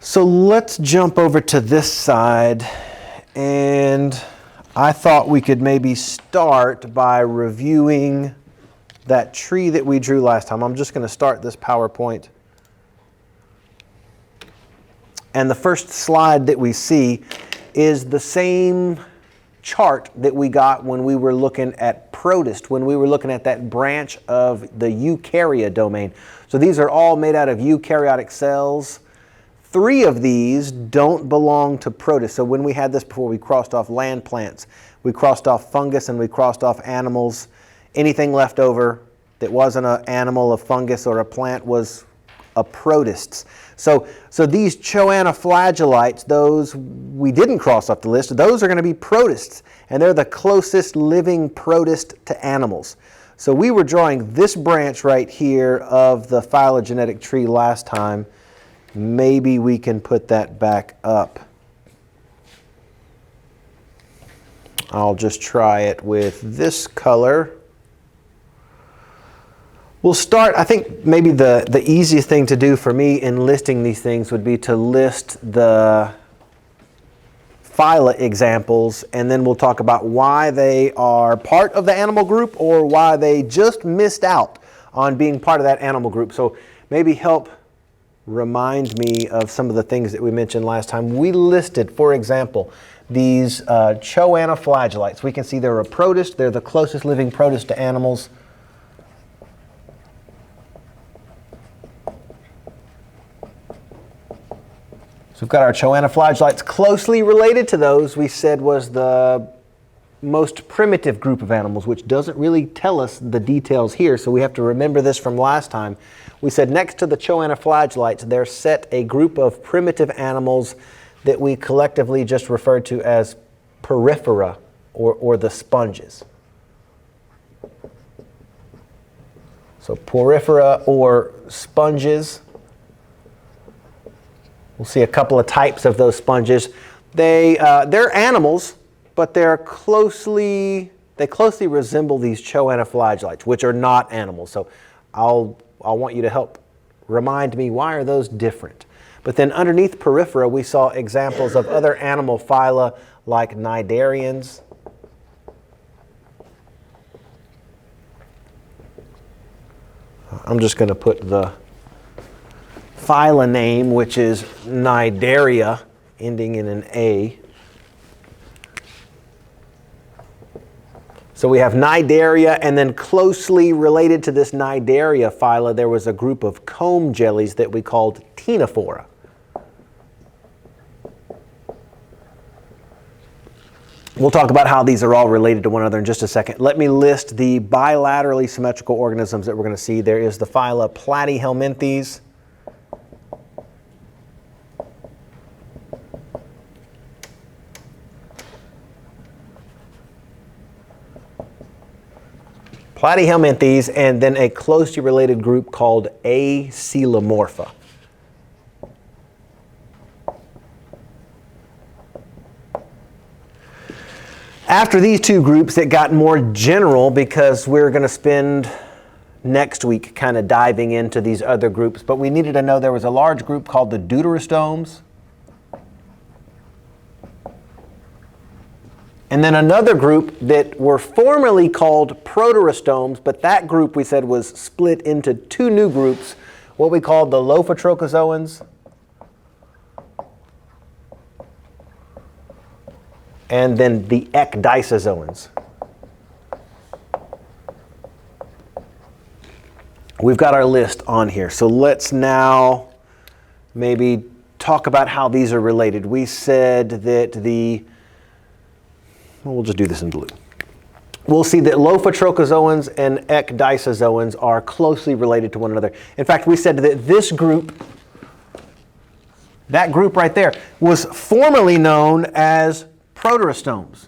So let's jump over to this side, and I thought we could maybe start by reviewing that tree that we drew last time. I'm just going to start this PowerPoint. And the first slide that we see is the same chart that we got when we were looking at protist, when we were looking at that branch of the eukarya domain. So these are all made out of eukaryotic cells. 3 of these don't belong to protist. So when we had this before, we crossed off land plants, we crossed off fungus, and we crossed off animals. Anything left over that wasn't an animal, a fungus, or a plant was a protists. So these choanoflagellates, those we didn't cross off the list, those are going to be protists, and they're the closest living protist to animals. So we were drawing this branch right here of the phylogenetic tree last time. Maybe we can put that back up. I'll just try it with this color. We'll start, I think maybe the easiest thing to do for me in listing these things would be to list the phyla examples, and then we'll talk about why they are part of the animal group or why they just missed out on being part of that animal group. So maybe help remind me of some of the things that we mentioned last time. We listed, for example, these choanoflagellates. We can see they're a protist. They're the closest living protist to animals. So we've got our choanoflagellates. Closely related to those, we said, was the most primitive group of animals, which doesn't really tell us the details here, so we have to remember this from last time. We said next to the choanoflagellates, they're set a group of primitive animals that we collectively just referred to as porifera, or the sponges. So porifera or sponges. We'll see a couple of types of those sponges. They're animals, but they closely resemble these choanoflagellates, which are not animals. So I'll want you to help remind me, why are those different? But then underneath porifera, we saw examples of other animal phyla like cnidarians. I'm just going to put the phyla name, which is cnidaria, ending in an A. So we have cnidaria, and then closely related to this cnidaria phyla, there was a group of comb jellies that we called ctenophora. We'll talk about how these are all related to one another in just a second. Let me list the bilaterally symmetrical organisms that we're going to see. There is the phyla Platyhelminthes. Platyhelminthes, and then a closely related group called Acoelomorpha. After these two groups, it got more general because we're going to spend next week kind of diving into these other groups. But we needed to know there was a large group called the deuterostomes. And then another group that were formerly called proterostomes, but that group we said was split into 2 new groups, what we called the Lophotrochozoans and then the Ecdysozoans. We've got our list on here, so let's now maybe talk about how these are related. We said that we'll just do this in blue. We'll see that Lophotrochozoans and Ecdysozoans are closely related to one another. In fact, we said that this group, that group right there, was formerly known as proterostomes.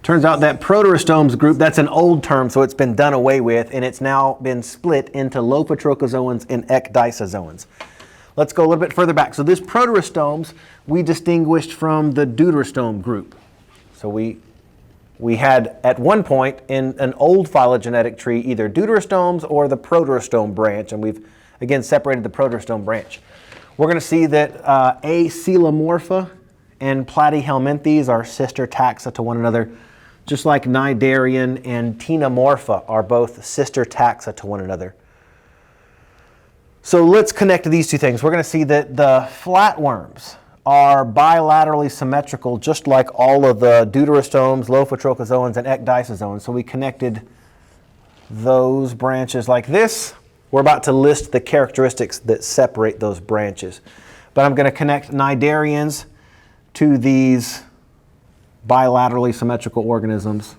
Turns out that proterostomes group, that's an old term, so it's been done away with, and it's now been split into Lophotrochozoans and Ecdysozoans. Let's go a little bit further back. So this proterostomes we distinguished from the deuterostome group. So we We had, at one point, in an old phylogenetic tree, either deuterostomes or the proterostome branch, and we've, again, separated the proterostome branch. We're going to see that Acoelomorpha and Platyhelminthes are sister taxa to one another, just like Cnidarian and Ctenomorpha are both sister taxa to one another. So let's connect these two things. We're going to see that the flatworms are bilaterally symmetrical, just like all of the deuterostomes, Lophotrochozoans, and Ecdysozoans. So we connected those branches like this. We're about to list the characteristics that separate those branches. But I'm going to connect Cnidarians to these bilaterally symmetrical organisms.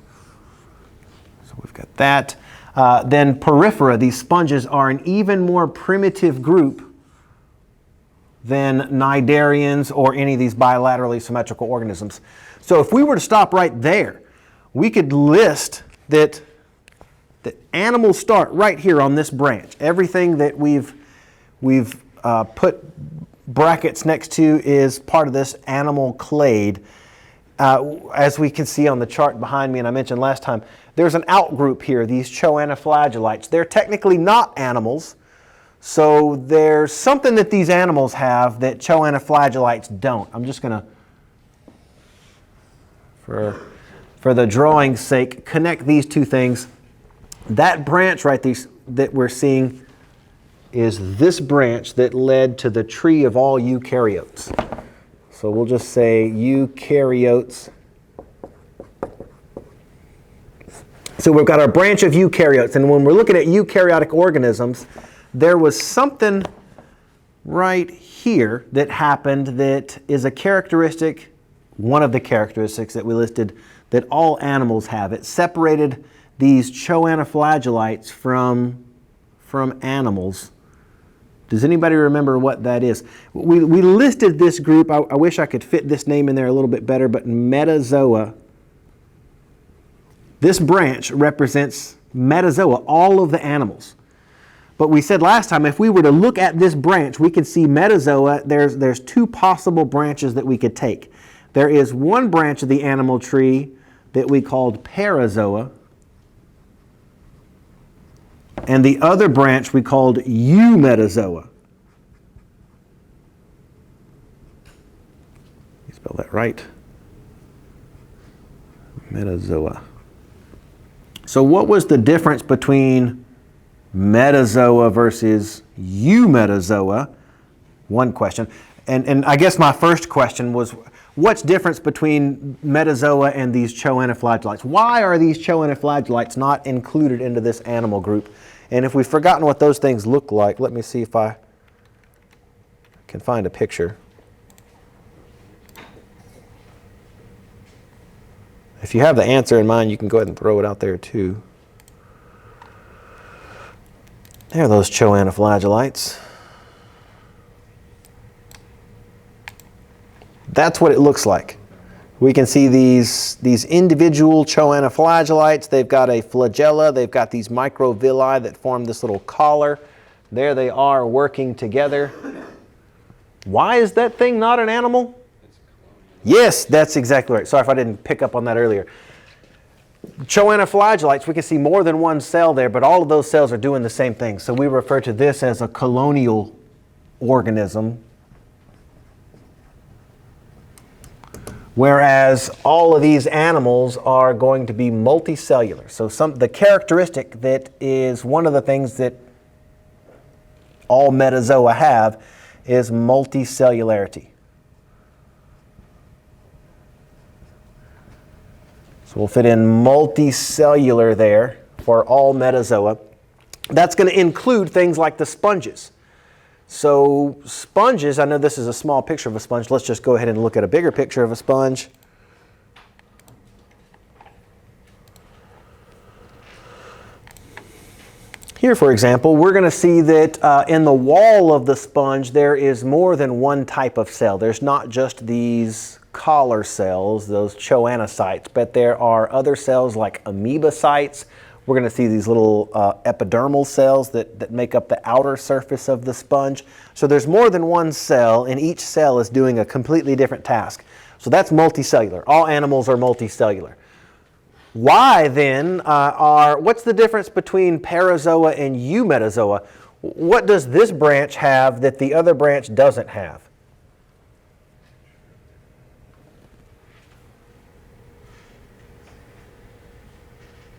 So we've got that. Then Porifera, these sponges, are an even more primitive group than Cnidarians or any of these bilaterally symmetrical organisms. So if we were to stop right there, we could list that animals start right here on this branch. Everything that we've put brackets next to is part of this animal clade. As we can see on the chart behind me, and I mentioned last time, there's an outgroup here, these choanoflagellates. They're technically not animals, so there's something that these animals have that choanoflagellates don't. I'm just going to, for the drawing's sake, connect these two things. That branch right that we're seeing is this branch that led to the tree of all eukaryotes. So we'll just say eukaryotes. So we've got our branch of eukaryotes, and when we're looking at eukaryotic organisms, there was something right here that happened that is a characteristic, one of the characteristics that we listed that all animals have. It separated these choanoflagellates from animals. Does anybody remember what that is? We listed this group. I wish I could fit this name in there a little bit better, but metazoa. This branch represents metazoa, all of the animals. But we said last time, if we were to look at this branch, we could see metazoa. There's two possible branches that we could take. There is one branch of the animal tree that we called parazoa, and the other branch we called eumetazoa. You spell that right? Metazoa. So what was the difference between metazoa versus eumetazoa? One question. And I guess my first question was, what's the difference between metazoa and these choanoflagellates? Why are these choanoflagellates not included into this animal group? And if we've forgotten what those things look like, let me see if I can find a picture. If you have the answer in mind, you can go ahead and throw it out there too. There are those choanoflagellates. That's what it looks like. We can see these individual choanoflagellates. They've got a flagella. They've got these microvilli that form this little collar. There they are working together. Why is that thing not an animal? Yes, that's exactly right. Sorry if I didn't pick up on that earlier. Choanoflagellates, we can see more than one cell there, but all of those cells are doing the same thing. So we refer to this as a colonial organism. Whereas all of these animals are going to be multicellular. So the characteristic that is one of the things that all metazoa have is multicellularity. So we'll fit in multicellular there for all metazoa. That's going to include things like the sponges. So sponges, I know this is a small picture of a sponge. Let's just go ahead and look at a bigger picture of a sponge. Here, for example, we're going to see that in the wall of the sponge, there is more than one type of cell. There's not just these collar cells, those choanocytes, but there are other cells like amoebocytes. We're going to see these little epidermal cells that make up the outer surface of the sponge. So there's more than one cell, and each cell is doing a completely different task. So that's multicellular. All animals are multicellular. Why then what's the difference between parazoa and eumetazoa? What does this branch have that the other branch doesn't have?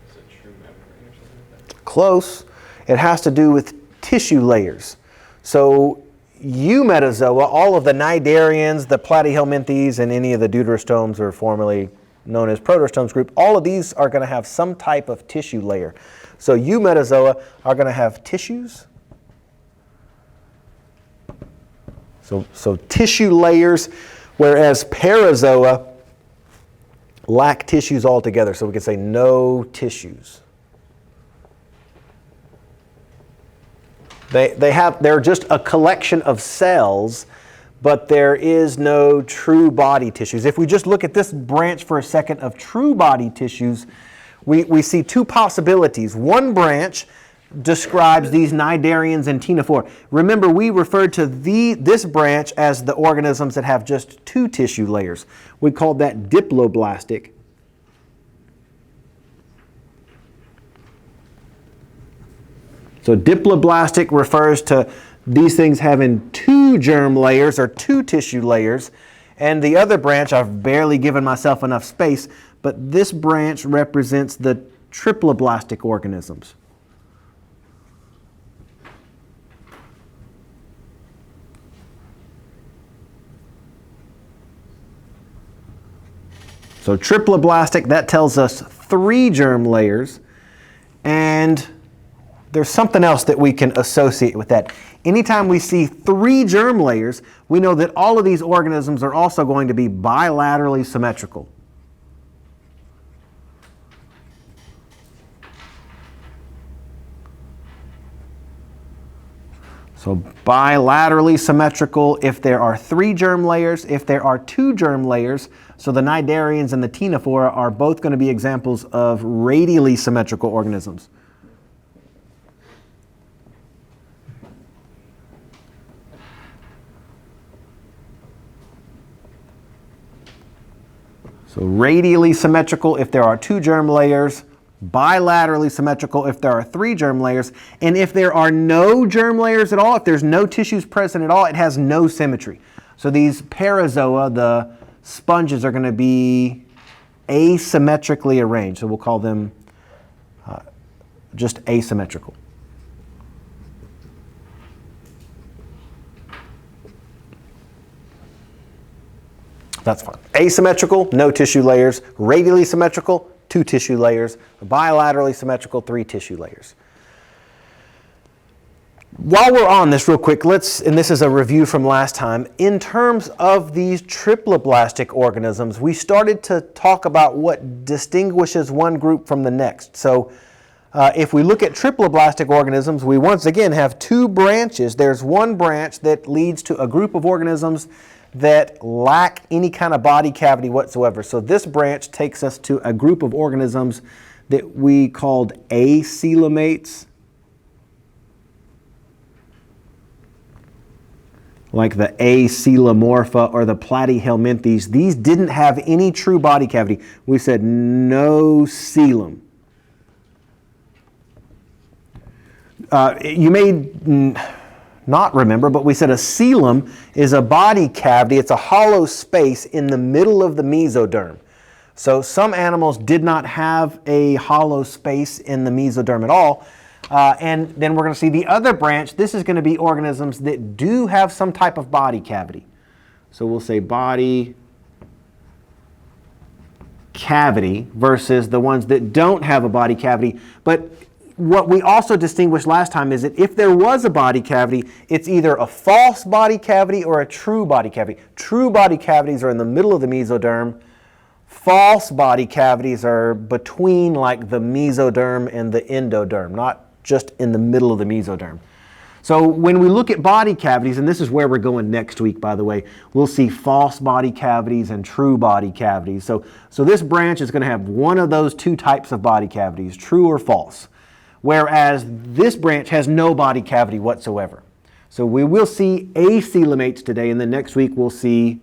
Is it true memory or something like that? Close. It has to do with tissue layers. So eumetazoa, all of the cnidarians, the platyhelminthes, and any of the deuterostomes, or formerly known as protostomes group, all of these are going to have some type of tissue layer. So eumetazoa are going to have tissues. So tissue layers, whereas parazoa lack tissues altogether. So we could say no tissues. They're just a collection of cells, but there is no true body tissues. If we just look at this branch for a second of true body tissues, we see two possibilities. One branch describes these cnidarians and ctenophora. Remember, we referred to this branch as the organisms that have just two tissue layers. We called that diploblastic. So diploblastic refers to these things having two germ layers or two tissue layers. And the other branch, I've barely given myself enough space, but this branch represents the triploblastic organisms. So triploblastic, that tells us 3 germ layers, and there's something else that we can associate with that. Anytime we see 3 germ layers, we know that all of these organisms are also going to be bilaterally symmetrical. So bilaterally symmetrical if there are 3 germ layers, if there are 2 germ layers. So the cnidarians and the ctenophora are both going to be examples of radially symmetrical organisms. So radially symmetrical if there are 2 germ layers, bilaterally symmetrical if there are 3 germ layers, and if there are no germ layers at all, if there's no tissues present at all, it has no symmetry. So these parazoa, the sponges, are going to be asymmetrically arranged. So we'll call them just asymmetrical. That's fine. Asymmetrical, no tissue layers. Radially symmetrical, 2 tissue layers. Bilaterally symmetrical, 3 tissue layers. While we're on this real quick, and this is a review from last time, in terms of these triploblastic organisms, we started to talk about what distinguishes one group from the next. So if we look at triploblastic organisms, we once again have 2 branches. There's one branch that leads to a group of organisms that lack any kind of body cavity whatsoever. So this branch takes us to a group of organisms that we called acoelomates, like the Acoelomorpha or the platyhelminthes. These didn't have any true body cavity. We said no coelom. You may not remember, but we said a coelom is a body cavity. It's a hollow space in the middle of the mesoderm. So some animals did not have a hollow space in the mesoderm at all. And then we're going to see the other branch. This is going to be organisms that do have some type of body cavity. So we'll say body cavity versus the ones that don't have a body cavity. But what we also distinguished last time is that if there was a body cavity, it's either a false body cavity or a true body cavity. True body cavities are in the middle of the mesoderm. False body cavities are between like the mesoderm and the endoderm, not just in the middle of the mesoderm. So when we look at body cavities, and this is where we're going next week, by the way, we'll see false body cavities and true body cavities. So this branch is going to have one of those 2 types of body cavities, true or false. Whereas this branch has no body cavity whatsoever. So we will see acoelomates today, and then next week we'll see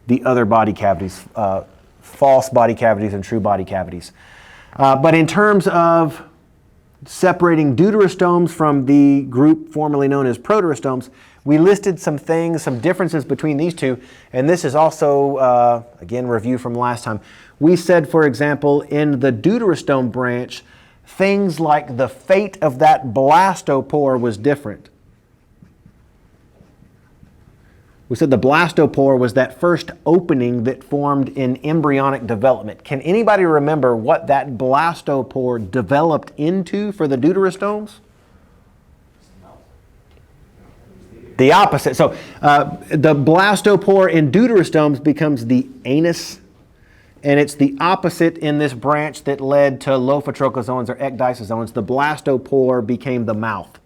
the other body cavities, false body cavities and true body cavities. But in terms of separating deuterostomes from the group formerly known as proterostomes, we listed some things, some differences between these two, and this is also, again, review from last time. We said, for example, in the deuterostome branch, things like the fate of that blastopore was different. We said the blastopore was that first opening that formed in embryonic development. Can anybody remember what that blastopore developed into for the deuterostomes? The opposite. So the blastopore in deuterostomes becomes the anus, and it's the opposite in this branch that led to lophotrochozoans or ecdysozoans. The blastopore became the mouth.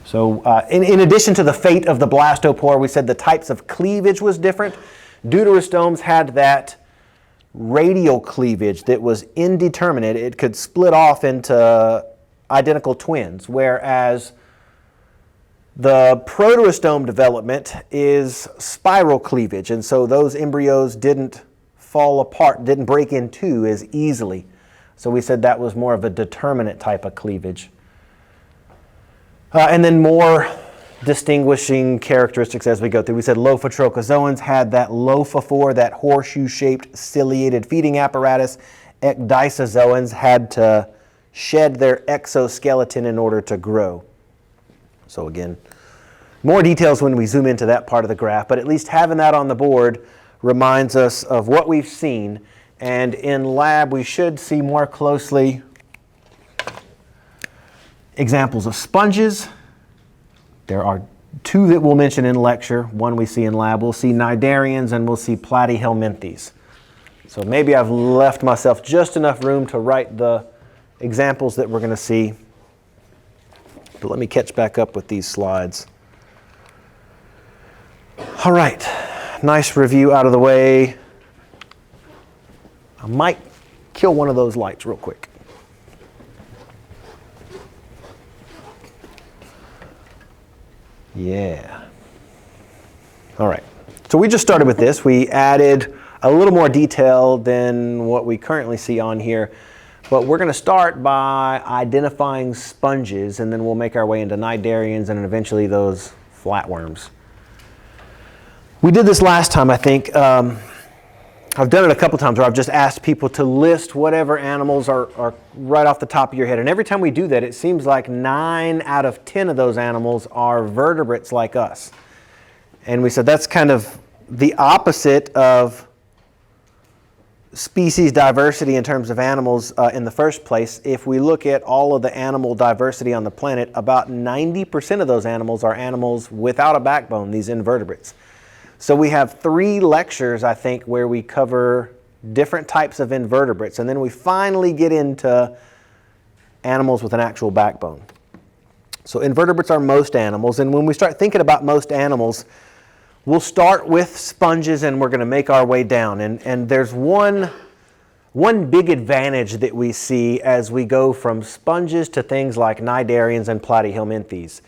So in addition to the fate of the blastopore, we said the types of cleavage was different. Deuterostomes had that radial cleavage that was indeterminate. It could split off into identical twins, whereas the proterostome development is spiral cleavage, and so those embryos didn't fall apart, didn't break in two as easily. So we said that was more of a determinate type of cleavage. And then more distinguishing characteristics as we go through. We said lophotrochozoans had that lophophore, that horseshoe-shaped ciliated feeding apparatus. Ecdysozoans had to shed their exoskeleton in order to grow. So again, more details when we zoom into that part of the graph, but at least having that on the board reminds us of what we've seen. And in lab, we should see more closely examples of sponges. There are two that we'll mention in lecture. One we see in lab. We'll see cnidarians and we'll see platyhelminthes. So maybe I've left myself just enough room to write the examples that we're going to see. But let me catch back up with these slides. All right, nice review out of the way. I might kill one of those lights real quick. Yeah. All right. So we just started with this. We added a little more detail than what we currently see on here. But we're going to start by identifying sponges, and then we'll make our way into cnidarians and eventually those flatworms. We did this last time, I think. I've done it a couple times where I've just asked people to list whatever animals are right off the top of your head. And every time we do that, it seems like 9 out of 10 of those animals are vertebrates like us. And we said that's kind of the opposite of species diversity in terms of animals in the first place. If we look at all of the animal diversity on the planet, about 90% of those animals are animals without a backbone, these invertebrates. So we have 3 lectures, I think, where we cover different types of invertebrates, and then we finally get into animals with an actual backbone. So invertebrates are most animals, and when we start thinking about most animals, we'll start with sponges and we're going to make our way down. And there's one big advantage that we see as we go from sponges to things like cnidarians and platyhelminthes.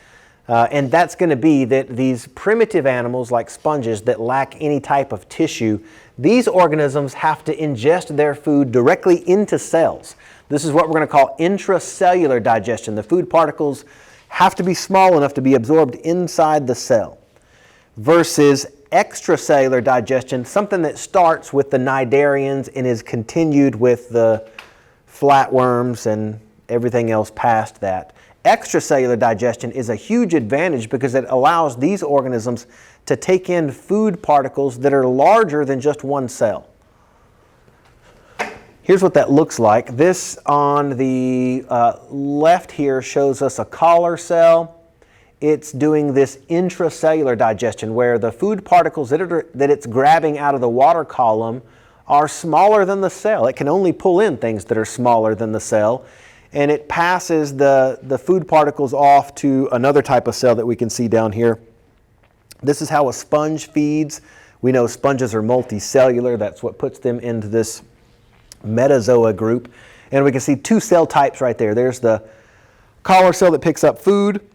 And that's going to be that these primitive animals like sponges that lack any type of tissue, these organisms have to ingest their food directly into cells. This is what we're going to call intracellular digestion. The food particles have to be small enough to be absorbed inside the cell. Versus extracellular digestion, something that starts with the cnidarians and is continued with the flatworms and everything else past that. Extracellular digestion is a huge advantage because it allows these organisms to take in food particles that are larger than just one cell. Here's what that looks like. This on the left here shows us a collar cell. It's doing this intracellular digestion where the food particles that it's grabbing out of the water column are smaller than the cell. It can only pull in things that are smaller than the cell. And it passes the food particles off to another type of cell that we can see down here. This is how a sponge feeds. We know sponges are multicellular. That's what puts them into this metazoa group. And we can see 2 cell types right there. There's the collar cell that picks up food.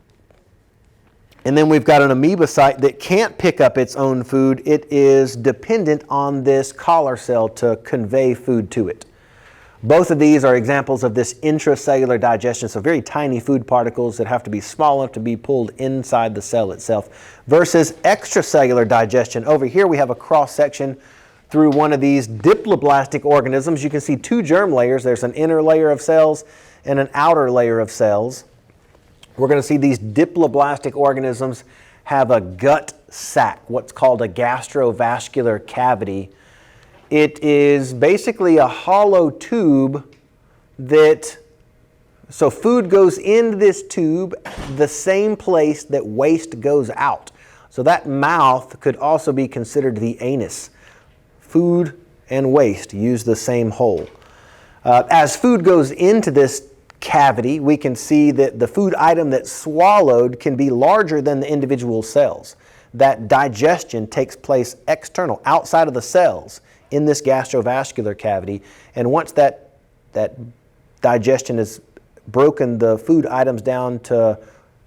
And then we've got an amoebocyte that can't pick up its own food. It is dependent on this collar cell to convey food to it. Both of these are examples of this intracellular digestion, so very tiny food particles that have to be small enough to be pulled inside the cell itself, versus extracellular digestion. Over here we have a cross-section through one of these diploblastic organisms. You can see two germ layers. There's an inner layer of cells and an outer layer of cells. We're going to see these diploblastic organisms have a gut sac, what's called a gastrovascular cavity. It is basically a hollow tube so food goes into this tube, the same place that waste goes out. So that mouth could also be considered the anus. Food and waste use the same hole. As food goes into this cavity, we can see that the food item that's swallowed can be larger than the individual cells. That digestion takes place external, outside of the cells, in this gastrovascular cavity. And once that digestion has broken the food items down to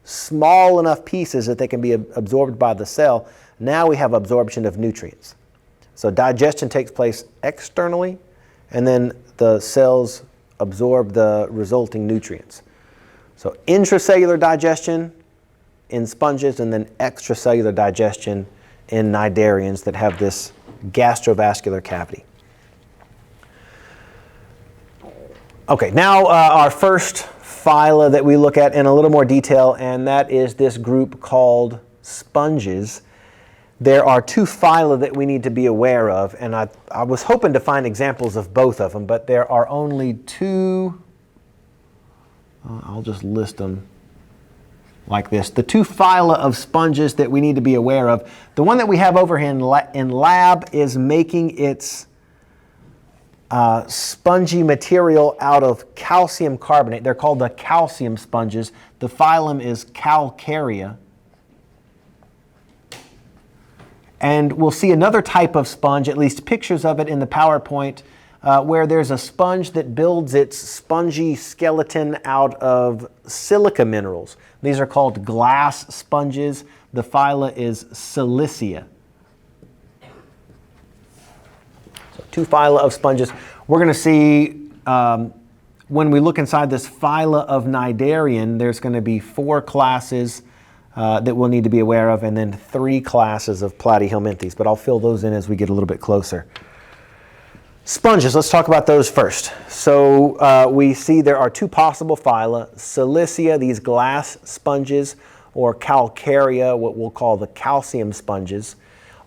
small enough pieces that they can be absorbed by the cell, now we have absorption of nutrients. So digestion takes place externally, and then the cells absorb the resulting nutrients. So intracellular digestion in sponges, and then extracellular digestion in cnidarians that have this gastrovascular cavity. Okay, now our first phyla that we look at in a little more detail, and that is this group called sponges. There are two phyla that we need to be aware of, and I was hoping to find examples of both of them, but there are only two. I'll just list them like this. The two phyla of sponges that we need to be aware of. The one that we have over here in lab is making its spongy material out of calcium carbonate. They're called the calcium sponges. The phylum is Calcarea. And we'll see another type of sponge, at least pictures of it in the PowerPoint, where there's a sponge that builds its spongy skeleton out of silica minerals. These are called glass sponges. The phyla is Silicea. So two phyla of sponges. We're going to see, when we look inside this phyla of cnidarian, there's going to be 4 classes that we'll need to be aware of, and then 3 classes of platyhelminthes, but I'll fill those in as we get a little bit closer. Sponges, let's talk about those first. So we see there are 2 possible phyla: Silicea, these glass sponges, or Calcarea, what we'll call the calcium sponges.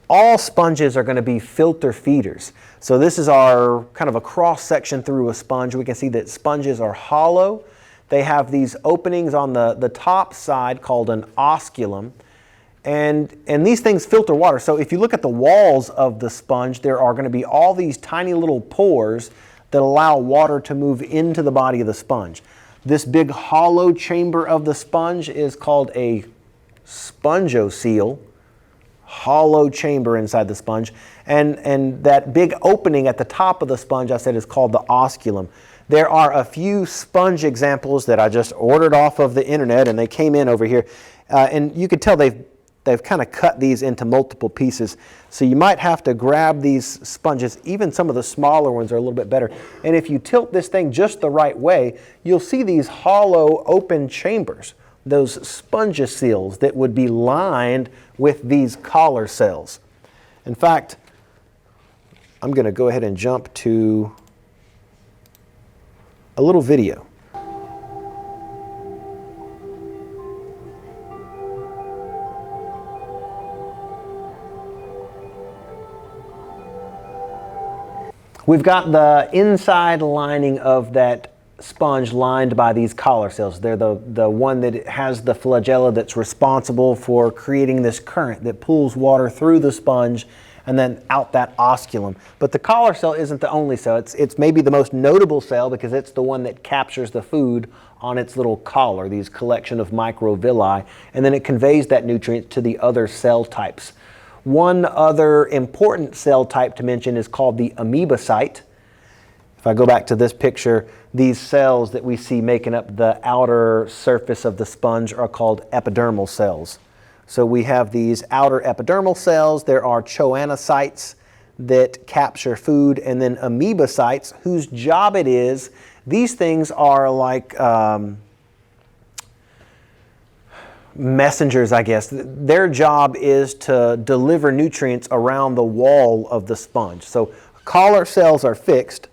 All sponges are going to be filter feeders. So this is our kind of a cross section through a sponge. We can see that sponges are hollow. They have these openings on the top side called an osculum. And these things filter water. So if you look at the walls of the sponge, there are going to be all these tiny little pores that allow water to move into the body of the sponge. This big hollow chamber of the sponge is called a spongocoel, hollow chamber inside the sponge. And that big opening at the top of the sponge, I said, is called the osculum. There are a few sponge examples that I just ordered off of the internet, and they came in over here. And you can tell they've kind of cut these into multiple pieces. So you might have to grab these sponges. Even some of the smaller ones are a little bit better. And if you tilt this thing just the right way, you'll see these hollow open chambers, those spongocoels that would be lined with these collar cells. In fact, I'm going to go ahead and jump to a little video. We've got the inside lining of that sponge lined by these collar cells. They're the one that has the flagella that's responsible for creating this current that pulls water through the sponge and then out that osculum. But the collar cell isn't the only cell. It's maybe the most notable cell because it's the one that captures the food on its little collar, these collection of microvilli, and then it conveys that nutrient to the other cell types. One other important cell type to mention is called the amoebocyte. If I go back to this picture, these cells that we see making up the outer surface of the sponge are called epidermal cells. So we have these outer epidermal cells. There are choanocytes that capture food, and then amoebocytes, whose job it is, these things are like messengers, I guess. Their job is to deliver nutrients around the wall of the sponge. So collar cells are fixed,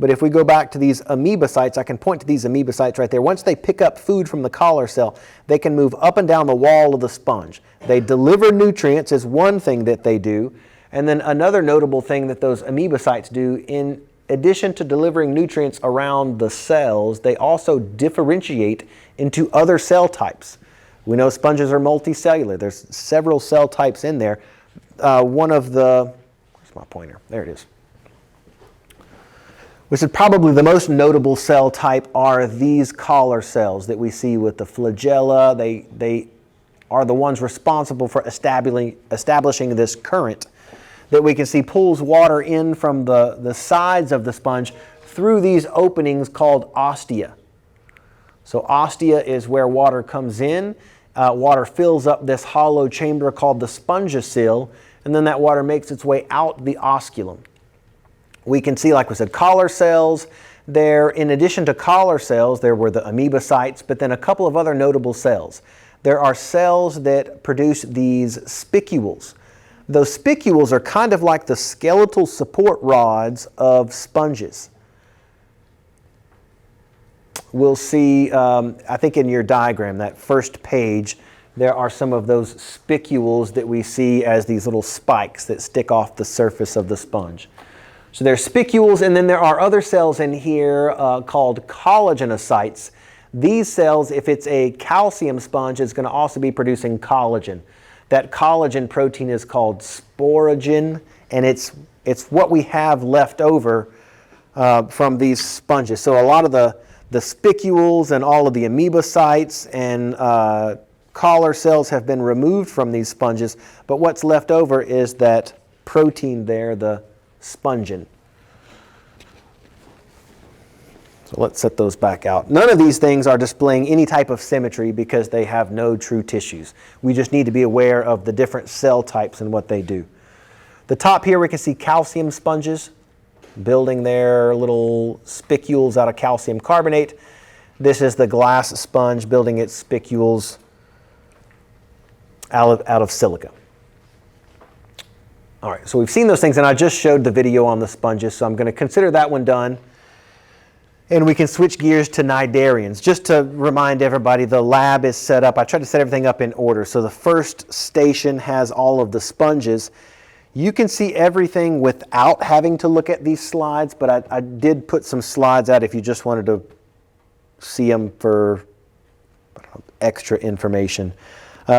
but if we go back to these amoebocytes, I can point to these amoebocytes right there. Once they pick up food from the collar cell, they can move up and down the wall of the sponge. They deliver nutrients is one thing that they do. And then another notable thing that those amoebocytes do, in addition to delivering nutrients around the cells, they also differentiate into other cell types. We know sponges are multicellular. There's several cell types in there. One of the, where's my pointer? There it is. Which is probably the most notable cell type are these collar cells that we see with the flagella. They are the ones responsible for establishing this current that we can see pulls water in from the sides of the sponge through these openings called ostia. So ostia is where water comes in. Water fills up this hollow chamber called the spongicyl, and then that water makes its way out the osculum. We can see, like we said, collar cells. There, in addition to collar cells, there were the amoebocytes, but then a couple of other notable cells. There are cells that produce these spicules. Those spicules are kind of like the skeletal support rods of sponges. We'll see, I think in your diagram, that first page, there are some of those spicules that we see as these little spikes that stick off the surface of the sponge. So there's spicules, and then there are other cells in here called collagenocites. These cells, if it's a calcium sponge, it's going to also be producing collagen. That collagen protein is called sporogen, and it's what we have left over from these sponges. So a lot of the spicules and all of the amoebocytes and collar cells have been removed from these sponges, but what's left over is that protein there, the spongin. So let's set those back out. None of these things are displaying any type of symmetry because they have no true tissues. We just need to be aware of the different cell types and what they do. The top here we can see calcium sponges building their little spicules out of calcium carbonate. This is the glass sponge building its spicules out of silica. All right, so we've seen those things, and I just showed the video on the sponges, so I'm going to consider that one done. And we can switch gears to cnidarians. Just to remind everybody, the lab is set up. I tried to set everything up in order. So the first station has all of the sponges. You can see everything without having to look at these slides, but I did put some slides out if you just wanted to see them for extra information.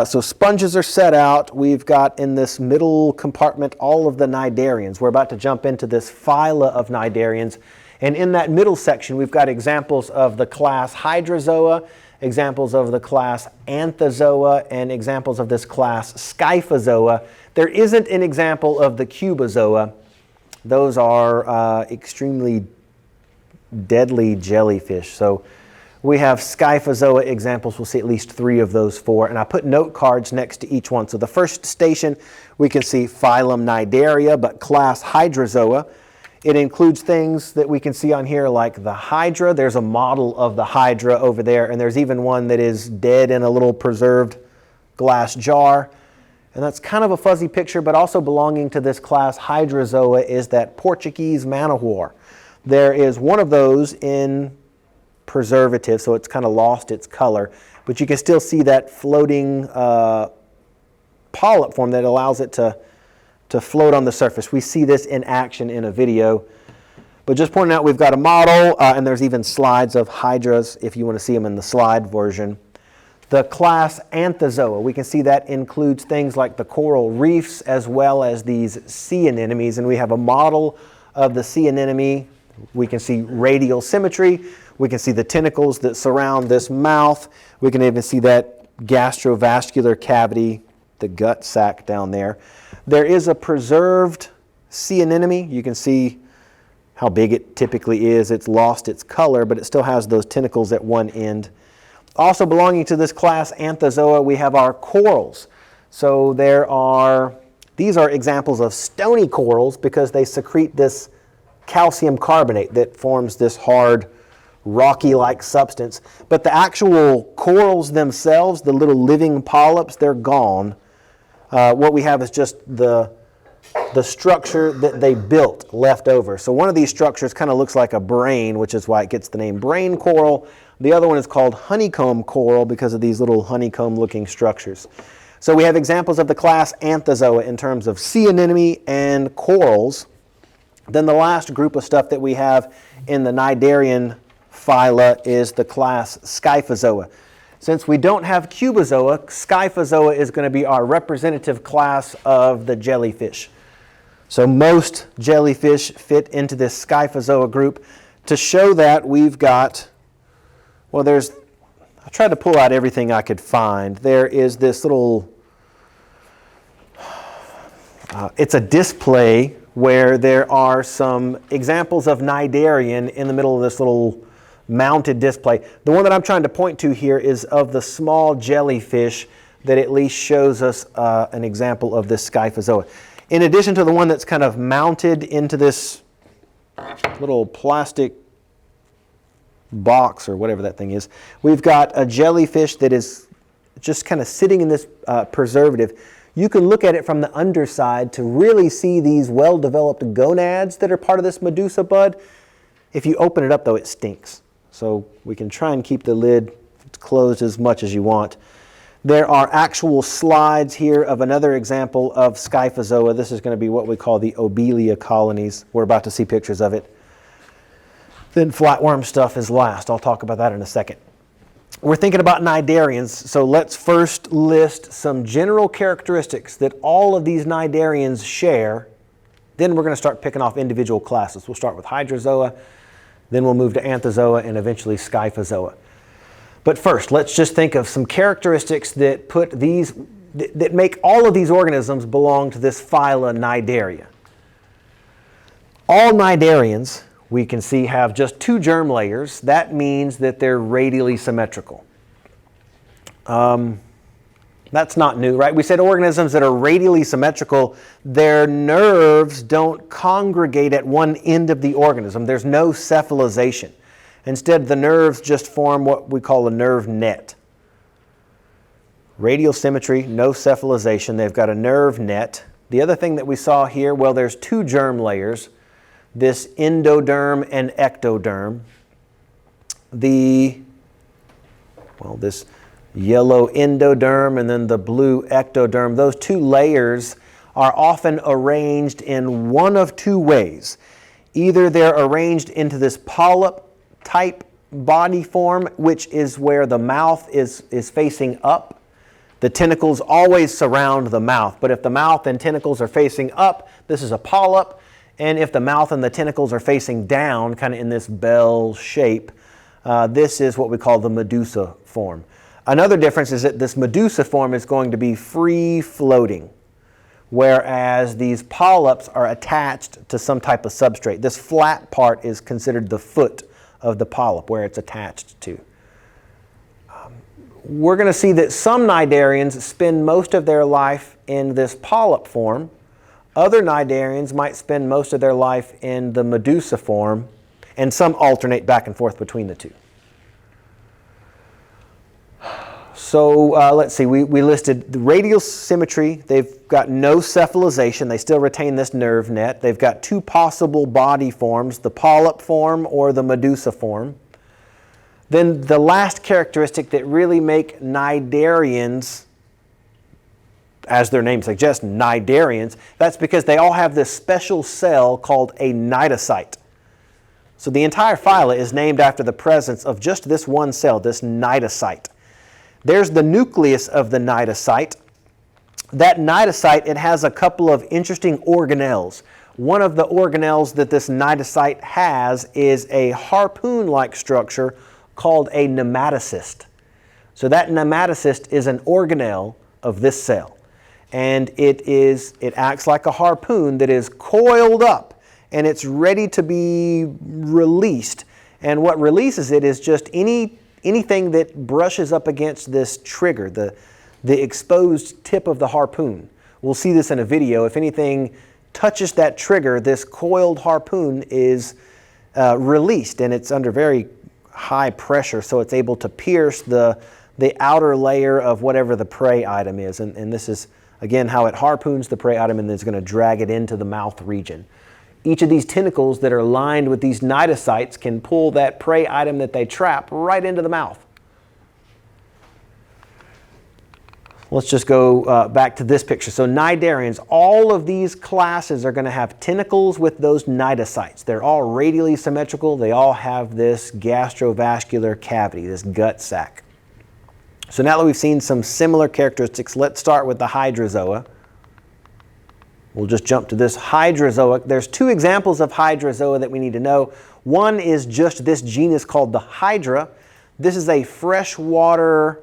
So sponges are set out. We've got in this middle compartment all of the cnidarians. We're about to jump into this phyla of cnidarians. And in that middle section, we've got examples of the class Hydrozoa, examples of the class Anthozoa, and examples of this class Scyphozoa. There isn't an example of the Cubozoa. Those are extremely deadly jellyfish. So we have Scyphozoa examples. We'll see at least 3 of those 4. And I put note cards next to each one. So the first station, we can see phylum Cnidaria, but class Hydrozoa. It includes things that we can see on here like the hydra. There's a model of the hydra over there, and there's even one that is dead in a little preserved glass jar. And that's kind of a fuzzy picture, but also belonging to this class Hydrozoa is that Portuguese man-o'-war. There is one of those in preservative, so it's kind of lost its color, but you can still see that floating polyp form that allows it to float on the surface. We see this in action in a video. But just pointing out, we've got a model, and there's even slides of hydras if you want to see them in the slide version. The class Anthozoa, we can see that includes things like the coral reefs as well as these sea anemones. And we have a model of the sea anemone. We can see radial symmetry. We can see the tentacles that surround this mouth. We can even see that gastrovascular cavity, the gut sac down there. There is a preserved sea anemone. You can see how big it typically is. It's lost its color, but it still has those tentacles at one end. Also belonging to this class, Anthozoa, we have our corals. So these are examples of stony corals because they secrete this calcium carbonate that forms this hard, rocky-like substance. But the actual corals themselves, the little living polyps, they're gone. What we have is just the structure that they built left over. So one of these structures kind of looks like a brain, which is why it gets the name brain coral. The other one is called honeycomb coral because of these little honeycomb-looking structures. So we have examples of the class Anthozoa in terms of sea anemone and corals. Then the last group of stuff that we have in the cnidarian phyla is the class Scyphozoa. Since we don't have Cubozoa, Scyphozoa is going to be our representative class of the jellyfish. So most jellyfish fit into this Scyphozoa group. To show that, we've got, I tried to pull out everything I could find. There is this little, it's a display where there are some examples of cnidarian in the middle of this little mounted display. The one that I'm trying to point to here is of the small jellyfish that at least shows us an example of this Scyphozoa. In addition to the one that's kind of mounted into this little plastic box or whatever that thing is, we've got a jellyfish that is just kind of sitting in this preservative. You can look at it from the underside to really see these well-developed gonads that are part of this medusa bud. If you open it up, though, it stinks. So we can try and keep the lid closed as much as you want. There are actual slides here of another example of Scyphozoa. This is going to be what we call the Obelia colonies. We're about to see pictures of it. Then flatworm stuff is last. I'll talk about that in a second. We're thinking about cnidarians, so let's first list some general characteristics that all of these cnidarians share. Then we're going to start picking off individual classes. We'll start with Hydrozoa, then we'll move to Anthozoa, and eventually Scyphozoa. But first, let's just think of some characteristics that that make all of these organisms belong to this phyla Cnidaria. All cnidarians, we can see, have just two germ layers. That means that they're radially symmetrical. That's not new, right? We said organisms that are radially symmetrical, their nerves don't congregate at one end of the organism. There's no cephalization. Instead, the nerves just form what we call a nerve net. Radial symmetry, no cephalization. They've got a nerve net. The other thing that we saw here, well, there's two germ layers, this endoderm and ectoderm. This yellow endoderm and then the blue ectoderm, those two layers are often arranged in one of two ways. Either they're arranged into this polyp type body form, which is where the mouth is facing up. The tentacles always surround the mouth, but if the mouth and tentacles are facing up, this is a polyp. And if the mouth and the tentacles are facing down, kind of in this bell shape, this is what we call the medusa form. Another difference is that this medusa form is going to be free-floating, whereas these polyps are attached to some type of substrate. This flat part is considered the foot of the polyp, where it's attached to. We're going to see that some cnidarians spend most of their life in this polyp form. Other cnidarians might spend most of their life in the medusa form, and some alternate back and forth between the two. So let's see, we listed the radial symmetry. They've got no cephalization. They still retain this nerve net. They've got two possible body forms, the polyp form or the medusa form. Then the last characteristic that really make cnidarians, as their name suggests, cnidarians, that's because they all have this special cell called a cnidocyte. So the entire phyla is named after the presence of just this one cell, this cnidocyte. There's the nucleus of the cnidocyte. That cnidocyte, it has a couple of interesting organelles. One of the organelles that this cnidocyte has is a harpoon-like structure called a nematocyst. So that nematocyst is an organelle of this cell. And it acts like a harpoon that is coiled up and it's ready to be released. And what releases it is just any anything that brushes up against this trigger, the exposed tip of the harpoon. We'll see this in a video. If anything touches that trigger, this coiled harpoon is released, and it's under very high pressure, so it's able to pierce the outer layer of whatever the prey item is. And this is, again, how it harpoons the prey item and then it's going to drag it into the mouth region. Each of these tentacles that are lined with these cnidocytes can pull that prey item that they trap right into the mouth. Let's just go back to this picture. So cnidarians, all of these classes are going to have tentacles with those cnidocytes. They're all radially symmetrical. They all have this gastrovascular cavity, this gut sac. So now that we've seen some similar characteristics, let's start with the hydrozoa. We'll just jump to this hydrozoa. There's two examples of hydrozoa that we need to know. One is just this genus called the hydra. This is a freshwater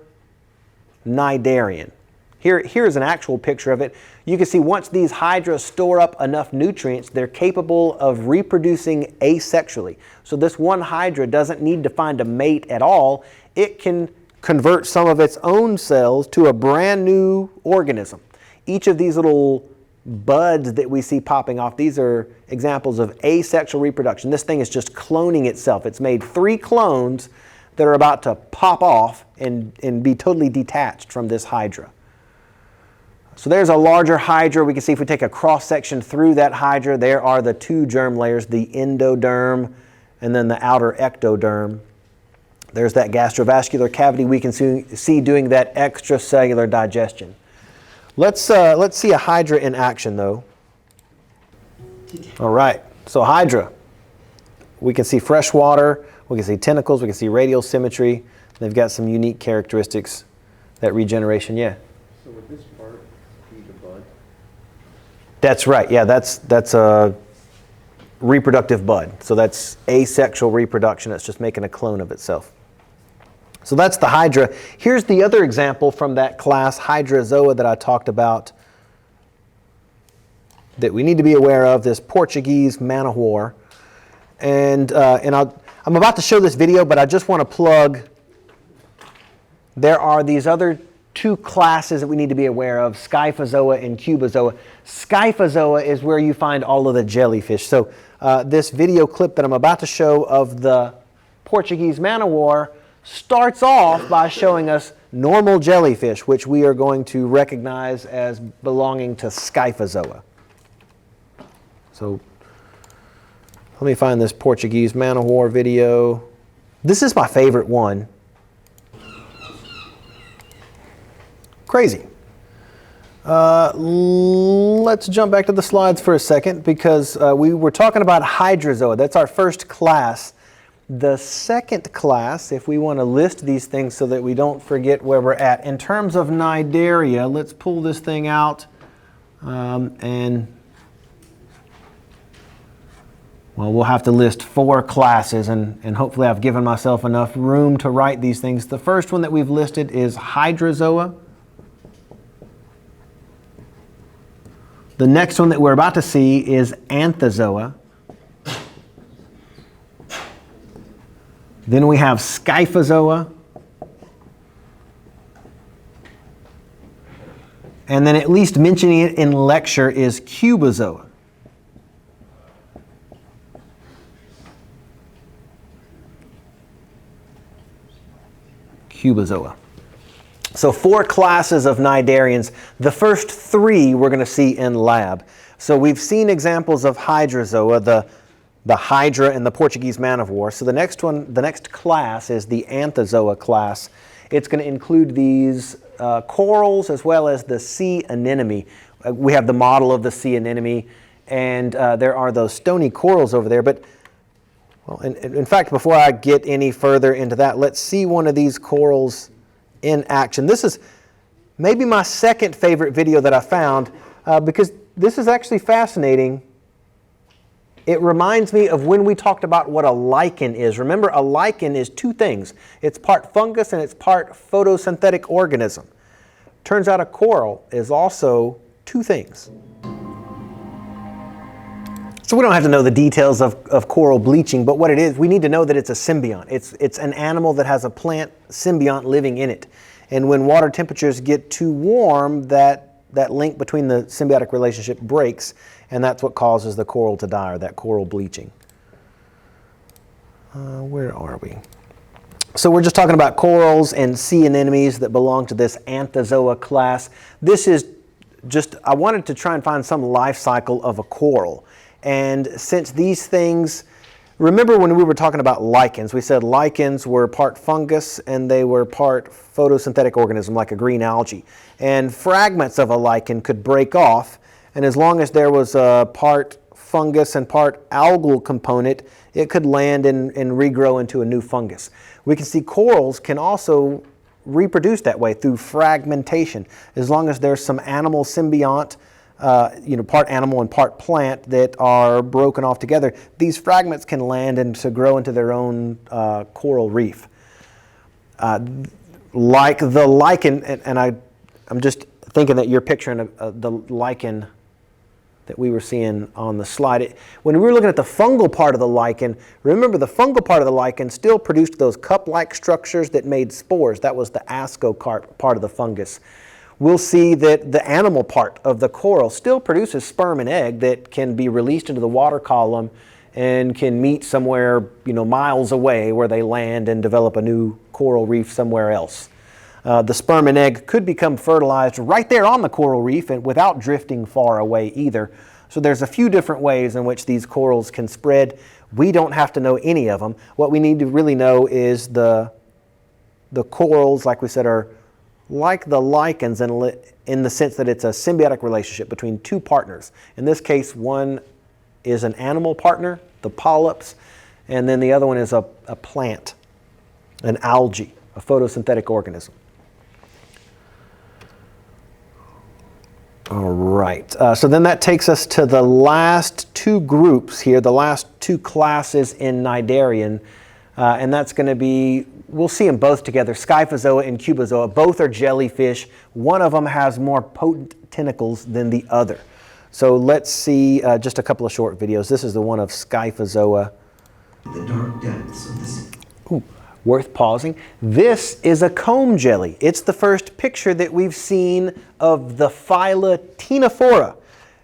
cnidarian. Here's an actual picture of it. You can see once these hydras store up enough nutrients, they're capable of reproducing asexually. So this one hydra doesn't need to find a mate at all. It can convert some of its own cells to a brand new organism. Each of these little buds that we see popping off, these are examples of asexual reproduction. This thing is just cloning itself. It's made 3 clones that are about to pop off and be totally detached from this hydra. So there's a larger hydra. We can see if we take a cross-section through that hydra, there are the 2 germ layers, the endoderm and then the outer ectoderm. There's that gastrovascular cavity we can see doing that extracellular digestion. Let's see a hydra in action, though. All right, so hydra. We can see fresh water, we can see tentacles, we can see radial symmetry. They've got some unique characteristics, that regeneration, yeah. So would this part be the bud? That's right, yeah, that's a reproductive bud. So that's asexual reproduction. It's just making a clone of itself. So that's the hydra. Here's the other example from that class, hydrozoa, that I talked about that we need to be aware of, this Portuguese man-o'-war. And I'm about to show this video, but I just want to plug, there are these other 2 classes that we need to be aware of, Scyphozoa and Cubozoa. Scyphozoa is where you find all of the jellyfish. So this video clip that I'm about to show of the Portuguese man-o'-war starts off by showing us normal jellyfish, which we are going to recognize as belonging to Scyphozoa. So let me find this Portuguese man-o'-war video. This is my favorite one. Crazy. Let's jump back to the slides for a second because we were talking about hydrozoa. That's our first class. The second class, if we want to list these things so that we don't forget where we're at, in terms of cnidaria, let's pull this thing out and well, we'll have to list 4 classes, and hopefully I've given myself enough room to write these things. The first one that we've listed is hydrozoa. The next one that we're about to see is anthozoa. Then we have Scyphozoa. And then at least mentioning it in lecture is Cubozoa. Cubozoa. So 4 classes of cnidarians. The first 3 we're going to see in lab. So we've seen examples of hydrozoa, the hydra and the Portuguese man-o'-war. So the next class is the anthozoa class. It's going to include these corals as well as the sea anemone. We have the model of the sea anemone, and there are those stony corals over there. But well, in fact, before I get any further into that, let's see one of these corals in action. This is maybe my second favorite video that I found because this is actually fascinating. It reminds me of when we talked about what a lichen is. Remember, a lichen is 2 things. It's part fungus and it's part photosynthetic organism. Turns out a coral is also 2 things. So we don't have to know the details of coral bleaching, but what it is, we need to know that it's a symbiont. It's an animal that has a plant symbiont living in it. And when water temperatures get too warm, that link between the symbiotic relationship breaks, and that's what causes the coral to die, or that coral bleaching. Where are we? So we're just talking about corals and sea anemones that belong to this Anthozoa class. This is just, I wanted to try and find some life cycle of a coral. And since these things, remember when we were talking about lichens, we said lichens were part fungus and they were part photosynthetic organism, like a green algae. And fragments of a lichen could break off, and as long as there was a part fungus and part algal component, it could land and regrow into a new fungus. We can see corals can also reproduce that way through fragmentation, as long as there's some animal symbiont, part animal and part plant that are broken off together. These fragments can land and to grow into their own coral reef. Like the lichen, and I'm just thinking that you're picturing the lichen that we were seeing on the slide. When we were looking at the fungal part of the lichen, remember the fungal part of the lichen still produced those cup-like structures that made spores. That was the ascocarp part of the fungus. We'll see that the animal part of the coral still produces sperm and egg that can be released into the water column and can meet somewhere, miles away, where they land and develop a new coral reef somewhere else. The sperm and egg could become fertilized right there on the coral reef and without drifting far away either. So there's a few different ways in which these corals can spread. We don't have to know any of them. What we need to really know is the corals, like we said, are like the lichens in the sense that it's a symbiotic relationship between two partners. In this case, one is an animal partner, the polyps, and then the other one is a plant, an algae, a photosynthetic organism. All right, so then that takes us to the last two groups here, the last two classes in Cnidarian, and that's going to be, we'll see them both together, Scyphozoa and Cubozoa. Both are jellyfish. One of them has more potent tentacles than the other. So let's see just a couple of short videos. This is the one of Scyphozoa. The dark depths of the sea. Ooh, worth pausing. This is a comb jelly. It's the first picture that we've seen of the phyla Ctenophora.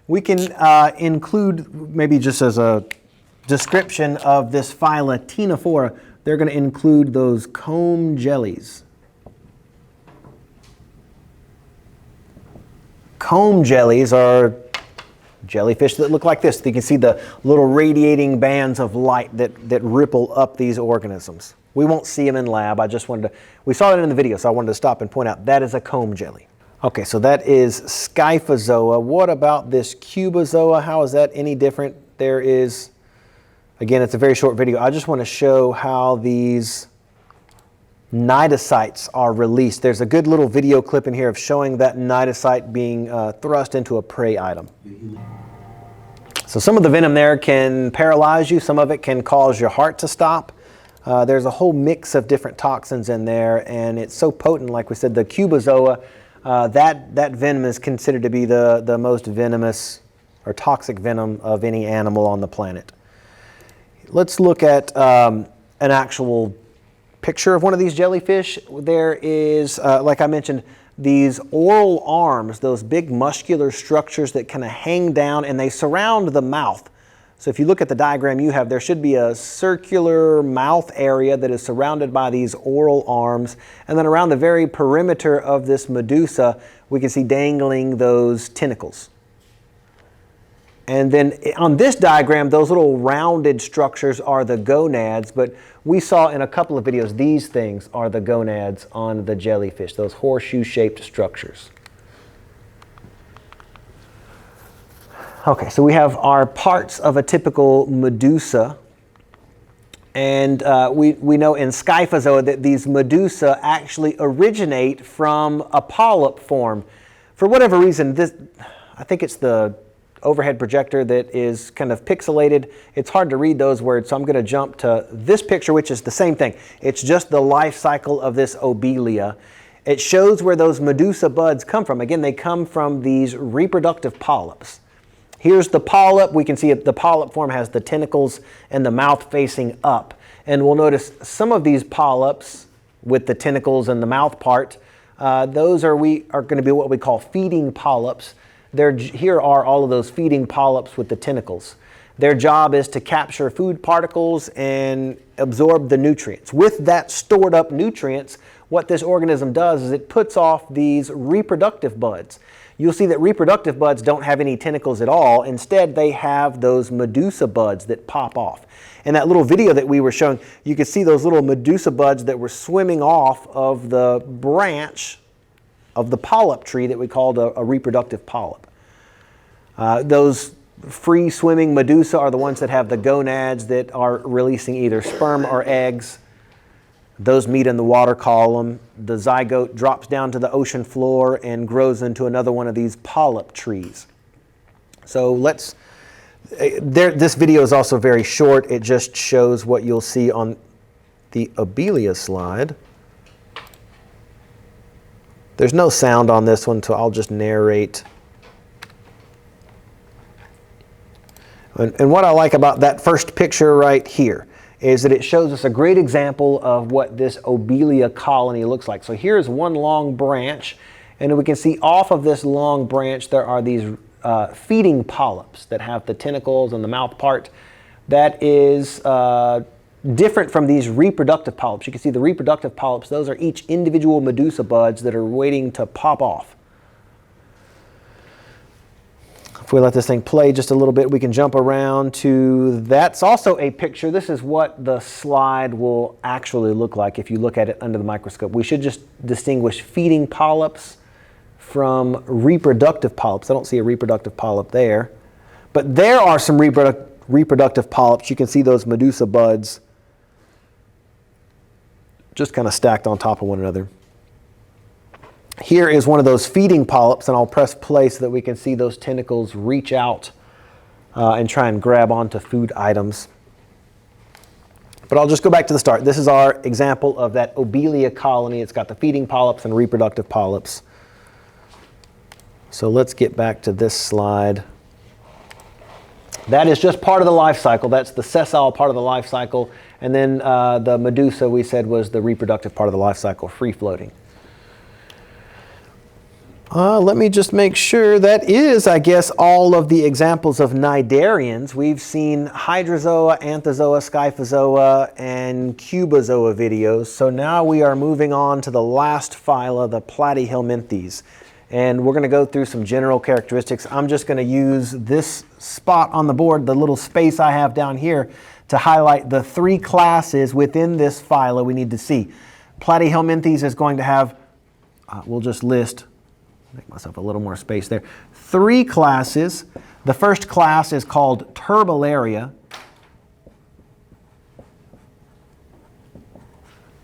We can include, maybe just as a description of this phyla Ctenophora, they're going to include those comb jellies. Comb jellies are jellyfish that look like this. You can see the little radiating bands of light that ripple up these organisms. We won't see them in lab. We saw it in the video, so I wanted to stop and point out that is a comb jelly. Okay, so that is Scyphozoa. What about this Cubozoa? How is that any different? There is, again, it's a very short video. I just want to show how these cnidocytes are released. There's a good little video clip in here of showing that cnidocyte being thrust into a prey item. So some of the venom there can paralyze you. Some of it can cause your heart to stop. There's a whole mix of different toxins in there, and it's so potent. Like we said, the Cubozoa, that venom is considered to be the most venomous or toxic venom of any animal on the planet. Let's look at an actual picture of one of these jellyfish. There is, like I mentioned, these oral arms, those big muscular structures that kind of hang down and they surround the mouth. So if you look at the diagram you have, there should be a circular mouth area that is surrounded by these oral arms. And then around the very perimeter of this medusa, we can see dangling those tentacles. And then on this diagram, those little rounded structures are the gonads, but we saw in a couple of videos, these things are the gonads on the jellyfish, those horseshoe-shaped structures. Okay, so we have our parts of a typical medusa, and we know in Scyphozoa that these medusa actually originate from a polyp form. For whatever reason, I think it's the overhead projector that is kind of pixelated. It's hard to read those words, so I'm going to jump to this picture, which is the same thing. It's just the life cycle of this obelia. It shows where those medusa buds come from. Again, they come from these reproductive polyps. Here's the polyp. We can see the polyp form has the tentacles and the mouth facing up. And we'll notice some of these polyps with the tentacles and the mouth part, those are going to be what we call feeding polyps. Here are all of those feeding polyps with the tentacles. Their job is to capture food particles and absorb the nutrients. With that stored up nutrients, what this organism does is it puts off these reproductive buds. You'll see that reproductive buds don't have any tentacles at all. Instead, they have those medusa buds that pop off. In that little video that we were showing, you could see those little medusa buds that were swimming off of the branch of the polyp tree that we called a reproductive polyp. Those free-swimming medusa are the ones that have the gonads that are releasing either sperm or eggs. Those meet in the water column. The zygote drops down to the ocean floor and grows into another one of these polyp trees. So this video is also very short. It just shows what you'll see on the Obelia slide. There's no sound on this one, so I'll just narrate. And what I like about that first picture right here is that it shows us a great example of what this Obelia colony looks like. So here's one long branch, and we can see off of this long branch there are these feeding polyps that have the tentacles and the mouth part. That is different from these reproductive polyps. You can see the reproductive polyps, those are each individual medusa buds that are waiting to pop off. If we let this thing play just a little bit, we can jump around to, that's also a picture. This is what the slide will actually look like if you look at it under the microscope. We should just distinguish feeding polyps from reproductive polyps. I don't see a reproductive polyp there. But there are some reproductive polyps. You can see those medusa buds just kind of stacked on top of one another. Here is one of those feeding polyps, and I'll press play so that we can see those tentacles reach out and try and grab onto food items. But I'll just go back to the start. This is our example of that Obelia colony. It's got the feeding polyps and reproductive polyps. So let's get back to this slide. That is just part of the life cycle. That's the sessile part of the life cycle. And then the medusa, we said, was the reproductive part of the life cycle, free-floating. Let me just make sure that is, I guess, all of the examples of cnidarians. We've seen hydrozoa, anthozoa, scyphozoa, and cubozoa videos. So now we are moving on to the last phyla, the Platyhelminthes. And we're going to go through some general characteristics. I'm just going to use this spot on the board, the little space I have down here, to highlight the three classes within this phyla we need to see. Platyhelminthes is going to have, we'll just list, make myself a little more space there, three classes. The first class is called Turbellaria.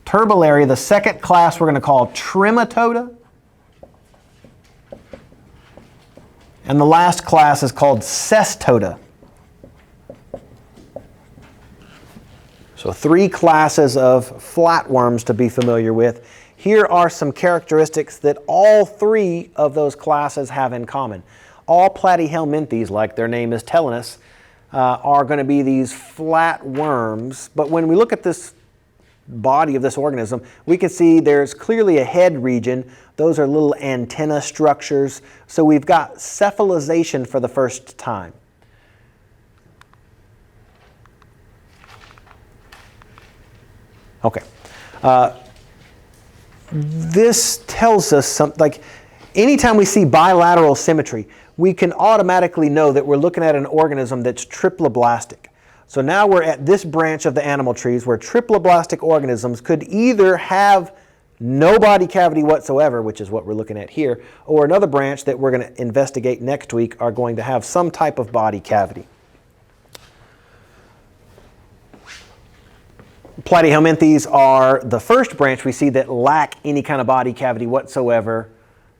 Turbellaria. The second class we're going to call Trematoda. And the last class is called Cestoda. So three classes of flatworms to be familiar with. Here are some characteristics that all three of those classes have in common. All Platyhelminthes, like their name is telling us, are going to be these flat worms. But when we look at this body of this organism, we can see there's clearly a head region. Those are little antenna structures. So we've got cephalization for the first time. Okay. This tells us something, like anytime we see bilateral symmetry, we can automatically know that we're looking at an organism that's triploblastic. So now we're at this branch of the animal trees where triploblastic organisms could either have no body cavity whatsoever, which is what we're looking at here, or another branch that we're going to investigate next week are going to have some type of body cavity. Platyhelminthes are the first branch we see that lack any kind of body cavity whatsoever.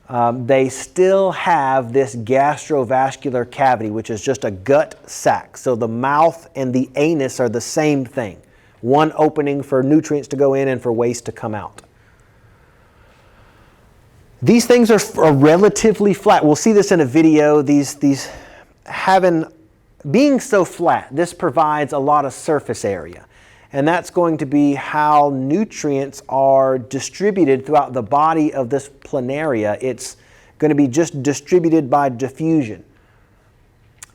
They still have this gastrovascular cavity, which is just a gut sac. So the mouth and the anus are the same thing. One opening for nutrients to go in and for waste to come out. These things are relatively flat. We'll see this in a video. These being so flat, this provides a lot of surface area. And that's going to be how nutrients are distributed throughout the body of this planaria. It's going to be just distributed by diffusion.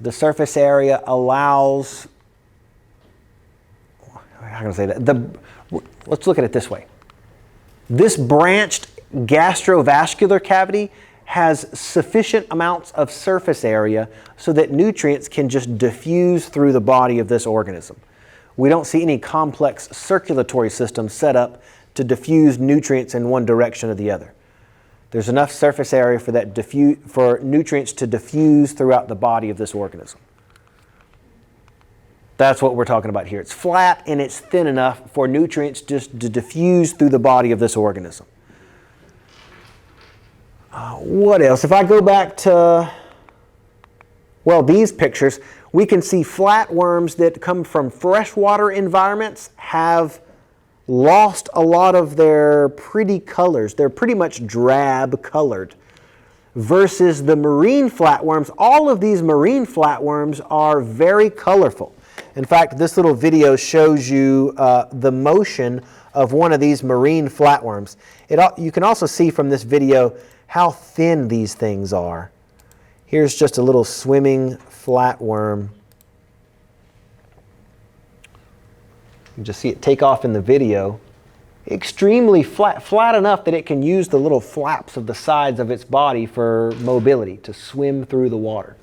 The surface area allows, how can I say that? Let's look at it this way. This branched gastrovascular cavity has sufficient amounts of surface area so that nutrients can just diffuse through the body of this organism. We don't see any complex circulatory system set up to diffuse nutrients in one direction or the other. There's enough surface area for nutrients to diffuse throughout the body of this organism. That's what we're talking about here. It's flat and it's thin enough for nutrients just to diffuse through the body of this organism. What else? If I go back to, these pictures, we can see flatworms that come from freshwater environments have lost a lot of their pretty colors. They're pretty much drab colored. Versus the marine flatworms, all of these marine flatworms are very colorful. In fact, this little video shows you the motion of one of these marine flatworms. You can also see from this video how thin these things are. Here's just a little swimming flatworm. You can just see it take off in the video. Extremely flat enough that it can use the little flaps of the sides of its body for mobility, to swim through the water.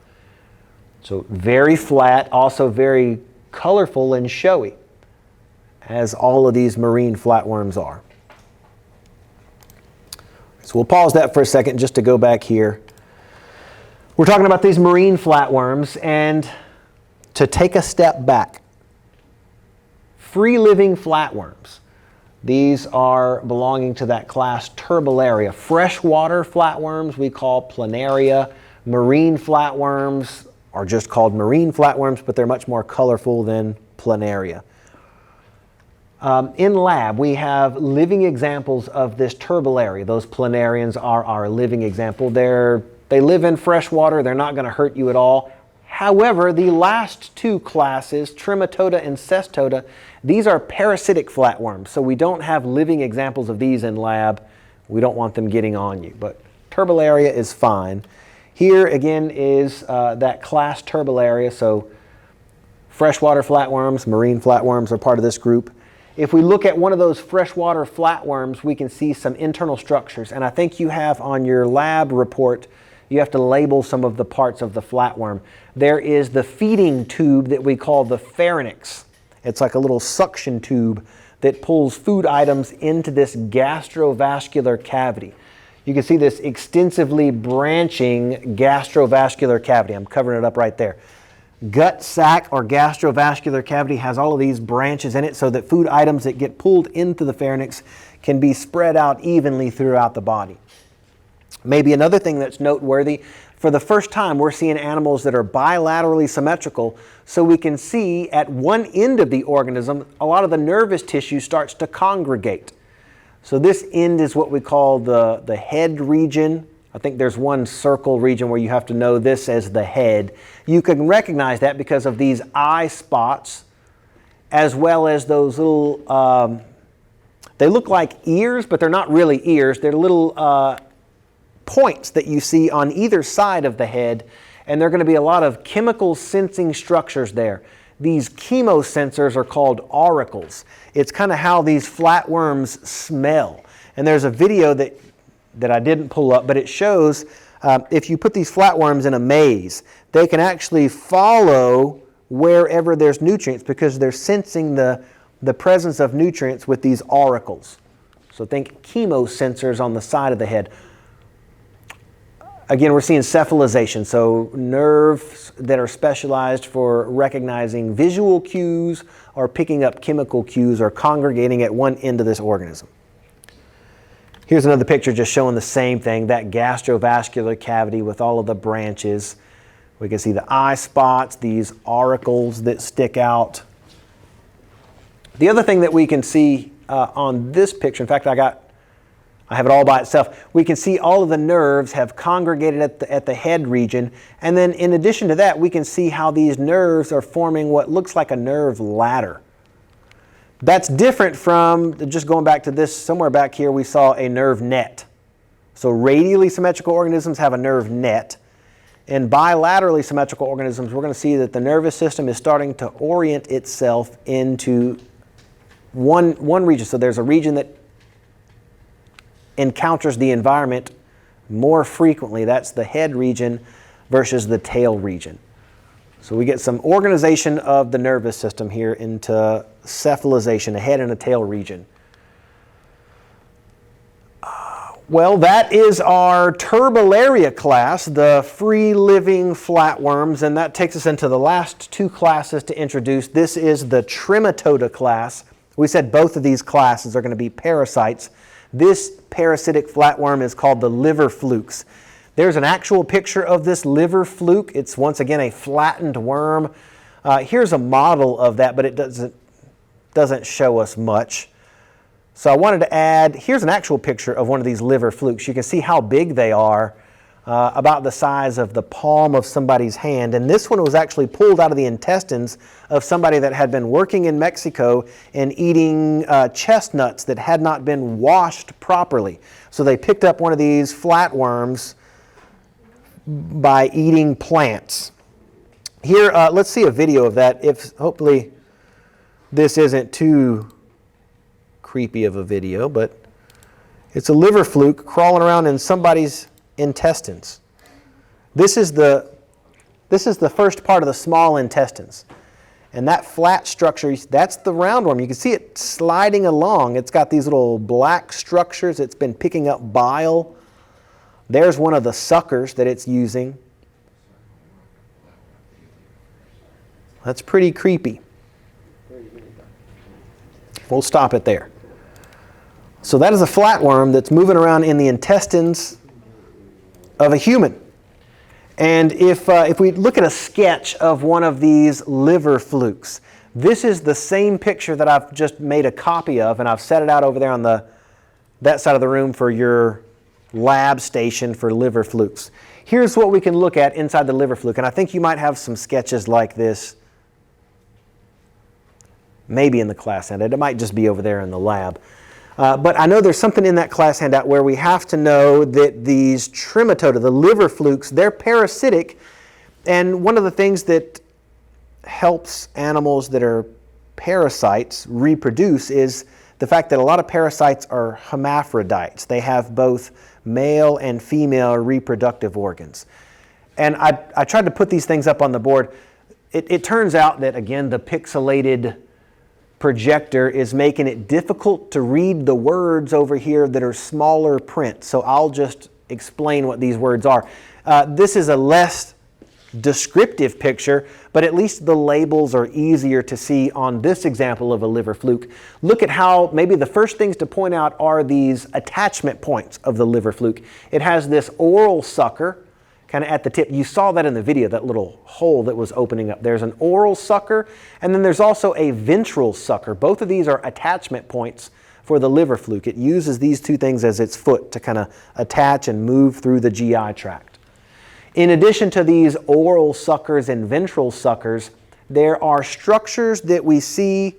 So very flat, also very colorful and showy, as all of these marine flatworms are. So we'll pause that for a second just to go back here. We're talking about these marine flatworms, and to take a step back, free-living flatworms. These are belonging to that class Turbellaria. Freshwater flatworms we call planaria. Marine flatworms are just called marine flatworms, but they're much more colorful than planaria. In lab, we have living examples of this Turbellaria. Those planarians are our living example. They live in fresh water. They're not going to hurt you at all. However, the last two classes, Trematoda and Cestoda, these are parasitic flatworms. So we don't have living examples of these in lab. We don't want them getting on you. But Turbellaria is fine. Here again is that class Turbellaria. So freshwater flatworms, marine flatworms are part of this group. If we look at one of those freshwater flatworms, we can see some internal structures. And I think you have on your lab report, you have to label some of the parts of the flatworm. There is the feeding tube that we call the pharynx. It's like a little suction tube that pulls food items into this gastrovascular cavity. You can see this extensively branching gastrovascular cavity. I'm covering it up right there. Gut sac or gastrovascular cavity has all of these branches in it so that food items that get pulled into the pharynx can be spread out evenly throughout the body. Maybe another thing that's noteworthy, for the first time we're seeing animals that are bilaterally symmetrical, so we can see at one end of the organism a lot of the nervous tissue starts to congregate. So this end is what we call the head region. I think there's one circle region where you have to know this as the head. You can recognize that because of these eye spots, as well as those little, they look like ears, but they're not really ears. They're little points that you see on either side of the head, and there are going to be a lot of chemical sensing structures there. These chemosensors are called auricles. It's kind of how these flatworms smell. And there's a video that I didn't pull up, but it shows if you put these flatworms in a maze, they can actually follow wherever there's nutrients because they're sensing the presence of nutrients with these auricles. So think chemosensors on the side of the head. Again, we're seeing cephalization, so nerves that are specialized for recognizing visual cues or picking up chemical cues are congregating at one end of this organism. Here's another picture just showing the same thing, that gastrovascular cavity with all of the branches. We can see the eye spots, these auricles that stick out. The other thing that we can see on this picture, in fact, I I have it all by itself. We can see all of the nerves have congregated at the head region. And then in addition to that, we can see how these nerves are forming what looks like a nerve ladder. That's different from, just going back to this, somewhere back here we saw a nerve net. So radially symmetrical organisms have a nerve net. In bilaterally symmetrical organisms, we're going to see that the nervous system is starting to orient itself into one region. So there's a region that encounters the environment more frequently. That's the head region versus the tail region. So we get some organization of the nervous system here into cephalization, a head and a tail region. Well, that is our Turbellaria class, the free-living flatworms, and that takes us into the last two classes to introduce. This is the Trematoda class. We said both of these classes are going to be parasites. This parasitic flatworm is called the liver flukes. There's an actual picture of this liver fluke. It's once again a flattened worm. Here's a model of that, but it doesn't show us much. So I wanted to add, here's an actual picture of one of these liver flukes. You can see how big they are, about the size of the palm of somebody's hand. And this one was actually pulled out of the intestines of somebody that had been working in Mexico and eating chestnuts that had not been washed properly. So they picked up one of these flatworms by eating plants. Here, let's see a video of that. If hopefully this isn't too creepy of a video, but it's a liver fluke crawling around in somebody's intestines. This is the first part of the small intestines. And that flat structure, that's the roundworm. You can see it sliding along. It's got these little black structures. It's been picking up bile. There's one of the suckers that it's using. That's pretty creepy. We'll stop it there. So that is a flatworm that's moving around in the intestines of a human. And if we look at a sketch of one of these liver flukes, this is the same picture that I've just made a copy of, and I've set it out over there on that side of the room for your lab station for liver flukes. Here's what we can look at inside the liver fluke, and I think you might have some sketches like this maybe in the class handout. It might just be over there in the lab. But I know there's something in that class handout where we have to know that these Trematoda, the liver flukes, they're parasitic. And one of the things that helps animals that are parasites reproduce is the fact that a lot of parasites are hermaphrodites. They have both male and female reproductive organs. And I tried to put these things up on the board. It turns out that, again, the pixelated projector is making it difficult to read the words over here that are smaller print. So I'll just explain what these words are. This is a less descriptive picture, but at least the labels are easier to see on this example of a liver fluke. Look at how maybe the first things to point out are these attachment points of the liver fluke. It has this oral sucker kind of at the tip. You saw that in the video, that little hole that was opening up. There's an oral sucker, and then there's also a ventral sucker. Both of these are attachment points for the liver fluke. It uses these two things as its foot to kind of attach and move through the GI tract. In addition to these oral suckers and ventral suckers, there are structures that we see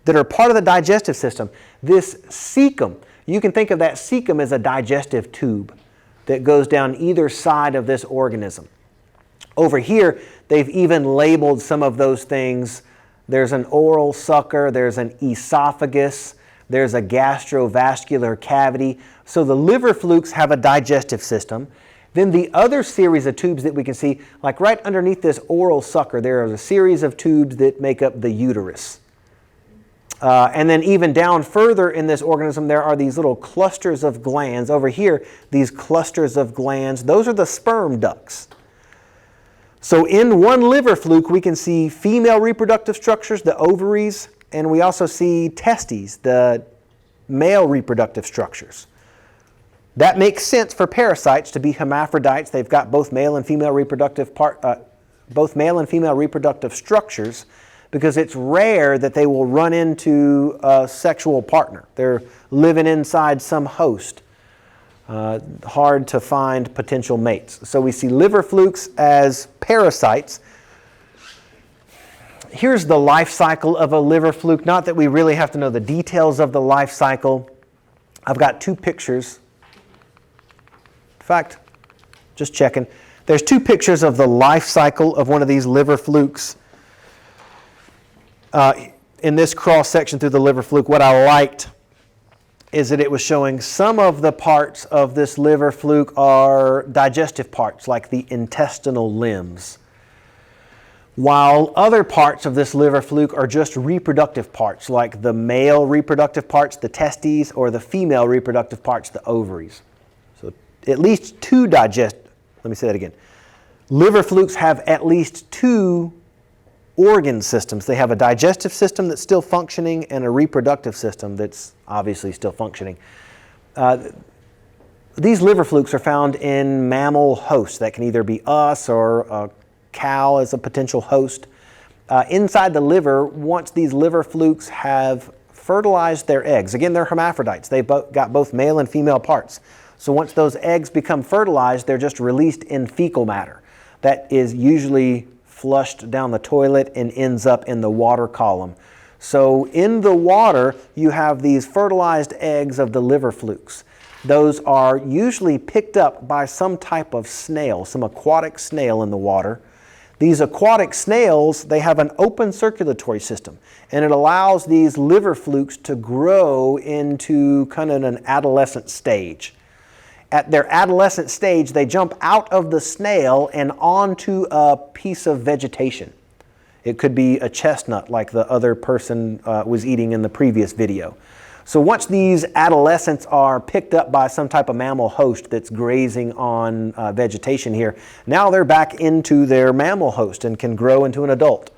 that are part of the digestive system. This cecum, you can think of that cecum as a digestive tube that goes down either side of this organism. Over here, they've even labeled some of those things. There's an oral sucker, there's an esophagus, there's a gastrovascular cavity. So the liver flukes have a digestive system. Then the other series of tubes that we can see, like right underneath this oral sucker, there is a series of tubes that make up the uterus. And then even down further in this organism, there are these little clusters of glands. Over here, these clusters of glands, those are the sperm ducts. So in one liver fluke, we can see female reproductive structures, the ovaries, and we also see testes, the male reproductive structures. That makes sense for parasites to be hermaphrodites. They've got both male and female reproductive structures, because it's rare that they will run into a sexual partner. They're living inside some host. hard to find potential mates. So we see liver flukes as parasites. Here's the life cycle of a liver fluke. Not that we really have to know the details of the life cycle. I've got two pictures. In fact, just checking. There's two pictures of the life cycle of one of these liver flukes. In this cross section through the liver fluke, what I liked is that it was showing some of the parts of this liver fluke are digestive parts, like the intestinal limbs, while other parts of this liver fluke are just reproductive parts, like the male reproductive parts, the testes, or the female reproductive parts, the ovaries. So at least two let me say that again. Liver flukes have at least two organ systems. They have a digestive system that's still functioning and a reproductive system that's obviously still functioning. These liver flukes are found in mammal hosts. That can either be us or a cow as a potential host. Inside the liver, once these liver flukes have fertilized their eggs, again, they're hermaphrodites. They've got both male and female parts. So once those eggs become fertilized, they're just released in fecal matter. That is usually flushed down the toilet and ends up in the water column. So in the water, you have these fertilized eggs of the liver flukes. Those are usually picked up by some type of snail, some aquatic snail in the water. These aquatic snails, they have an open circulatory system, and it allows these liver flukes to grow into kind of an adolescent stage. At their adolescent stage, they jump out of the snail and onto a piece of vegetation. It could be a chestnut like the other person was eating in the previous video. So once these adolescents are picked up by some type of mammal host that's grazing on vegetation here, now they're back into their mammal host and can grow into an adult.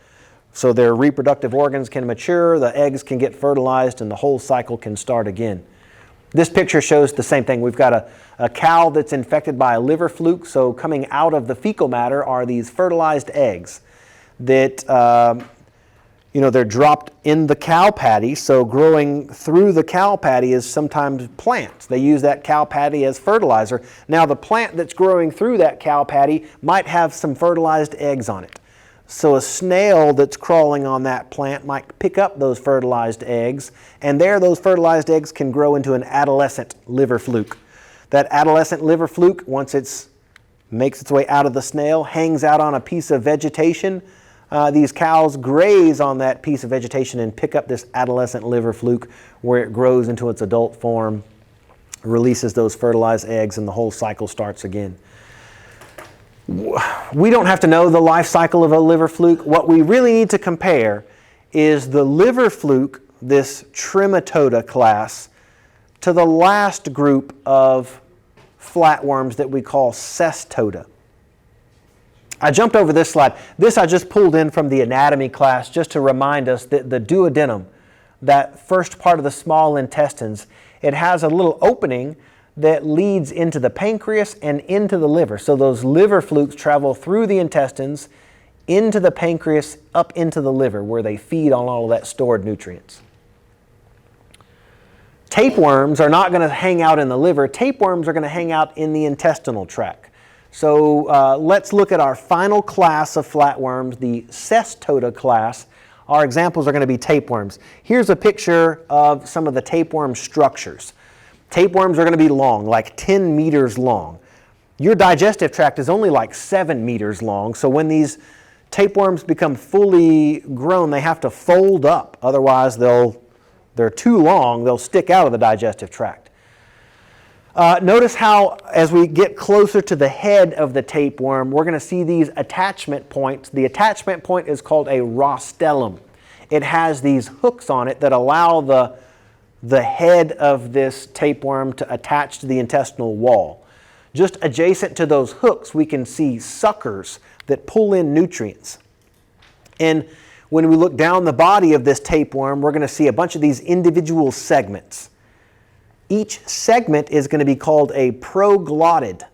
So their reproductive organs can mature, the eggs can get fertilized, and the whole cycle can start again. This picture shows the same thing. We've got a cow that's infected by a liver fluke, so coming out of the fecal matter are these fertilized eggs that they're dropped in the cow patty, so growing through the cow patty is sometimes plants. They use that cow patty as fertilizer. Now the plant that's growing through that cow patty might have some fertilized eggs on it. So a snail that's crawling on that plant might pick up those fertilized eggs, and there those fertilized eggs can grow into an adolescent liver fluke. That adolescent liver fluke, once it makes its way out of the snail, hangs out on a piece of vegetation. These cows graze on that piece of vegetation and pick up this adolescent liver fluke, where it grows into its adult form, releases those fertilized eggs, and the whole cycle starts again. We don't have to know the life cycle of a liver fluke. What we really need to compare is the liver fluke, this Trematoda class, to the last group of flatworms that we call Cestoda. I jumped over this slide. This I just pulled in from the anatomy class just to remind us that the duodenum, that first part of the small intestines, it has a little opening that leads into the pancreas and into the liver. So those liver flukes travel through the intestines, into the pancreas, up into the liver, where they feed on all of that stored nutrients. Tapeworms are not going to hang out in the liver. Tapeworms are going to hang out in the intestinal tract. So let's look at our final class of flatworms, the Cestoda class. Our examples are going to be tapeworms. Here's a picture of some of the tapeworm structures. Tapeworms are going to be long, like 10 meters long. Your digestive tract is only like 7 meters long, so when these tapeworms become fully grown, they have to fold up. Otherwise, they're too long, they'll stick out of the digestive tract. Notice how, as we get closer to the head of the tapeworm, we're going to see these attachment points. The attachment point is called a rostellum. It has these hooks on it that allow the head of this tapeworm to attach to the intestinal wall. Just adjacent to those hooks, we can see suckers that pull in nutrients. And when we look down the body of this tapeworm, we're going to see a bunch of these individual segments. Each segment is going to be called a proglottid.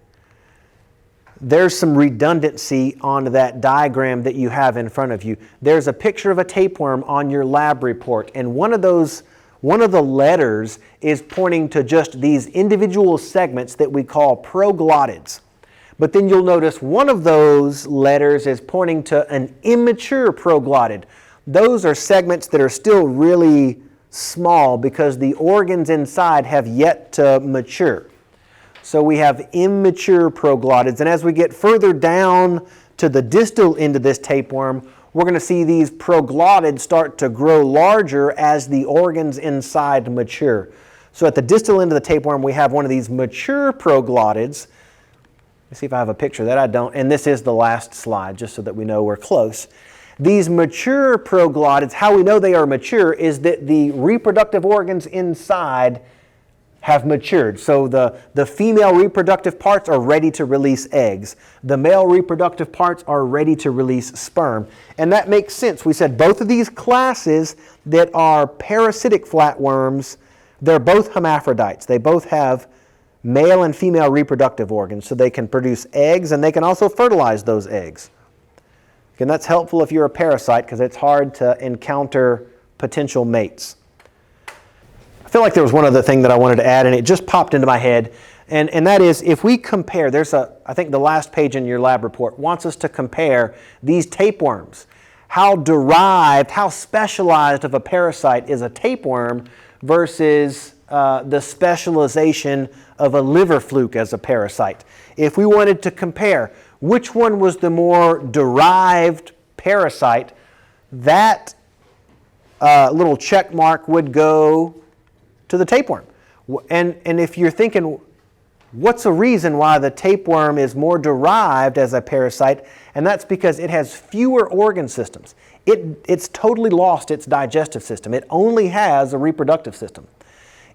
There's some redundancy on that diagram that you have in front of you. There's a picture of a tapeworm on your lab report, and one of those one of the letters is pointing to just these individual segments that we call proglottids. But then you'll notice one of those letters is pointing to an immature proglottid. Those are segments that are still really small because the organs inside have yet to mature. So we have immature proglottids. And as we get further down to the distal end of this tapeworm, we're going to see these proglottids start to grow larger as the organs inside mature. So at the distal end of the tapeworm, we have one of these mature proglottids. Let's see if I have a picture of that. I don't. And this is the last slide, just so that we know we're close. These mature proglottids, how we know they are mature is that the reproductive organs inside have matured. So the female reproductive parts are ready to release eggs. The male reproductive parts are ready to release sperm. And that makes sense. We said both of these classes that are parasitic flatworms, they're both hermaphrodites. They both have male and female reproductive organs, so they can produce eggs and they can also fertilize those eggs. And that's helpful if you're a parasite because it's hard to encounter potential mates. I feel like there was one other thing that I wanted to add, and it just popped into my head, and that is if we compare, I think the last page in your lab report wants us to compare these tapeworms. How derived, how specialized of a parasite is a tapeworm versus the specialization of a liver fluke as a parasite. If we wanted to compare which one was the more derived parasite, that little check mark would go to the tapeworm. And if you're thinking, what's a reason why the tapeworm is more derived as a parasite? And that's because it has fewer organ systems. It's totally lost its digestive system. It only has a reproductive system.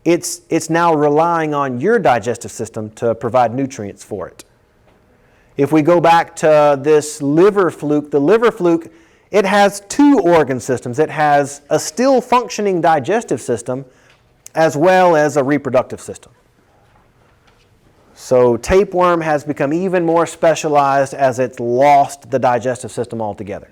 It's now relying on your digestive system to provide nutrients for it. If we go back to this liver fluke, the liver fluke, it has two organ systems. It has a still functioning digestive system as well as a reproductive system. So tapeworm has become even more specialized as it's lost the digestive system altogether.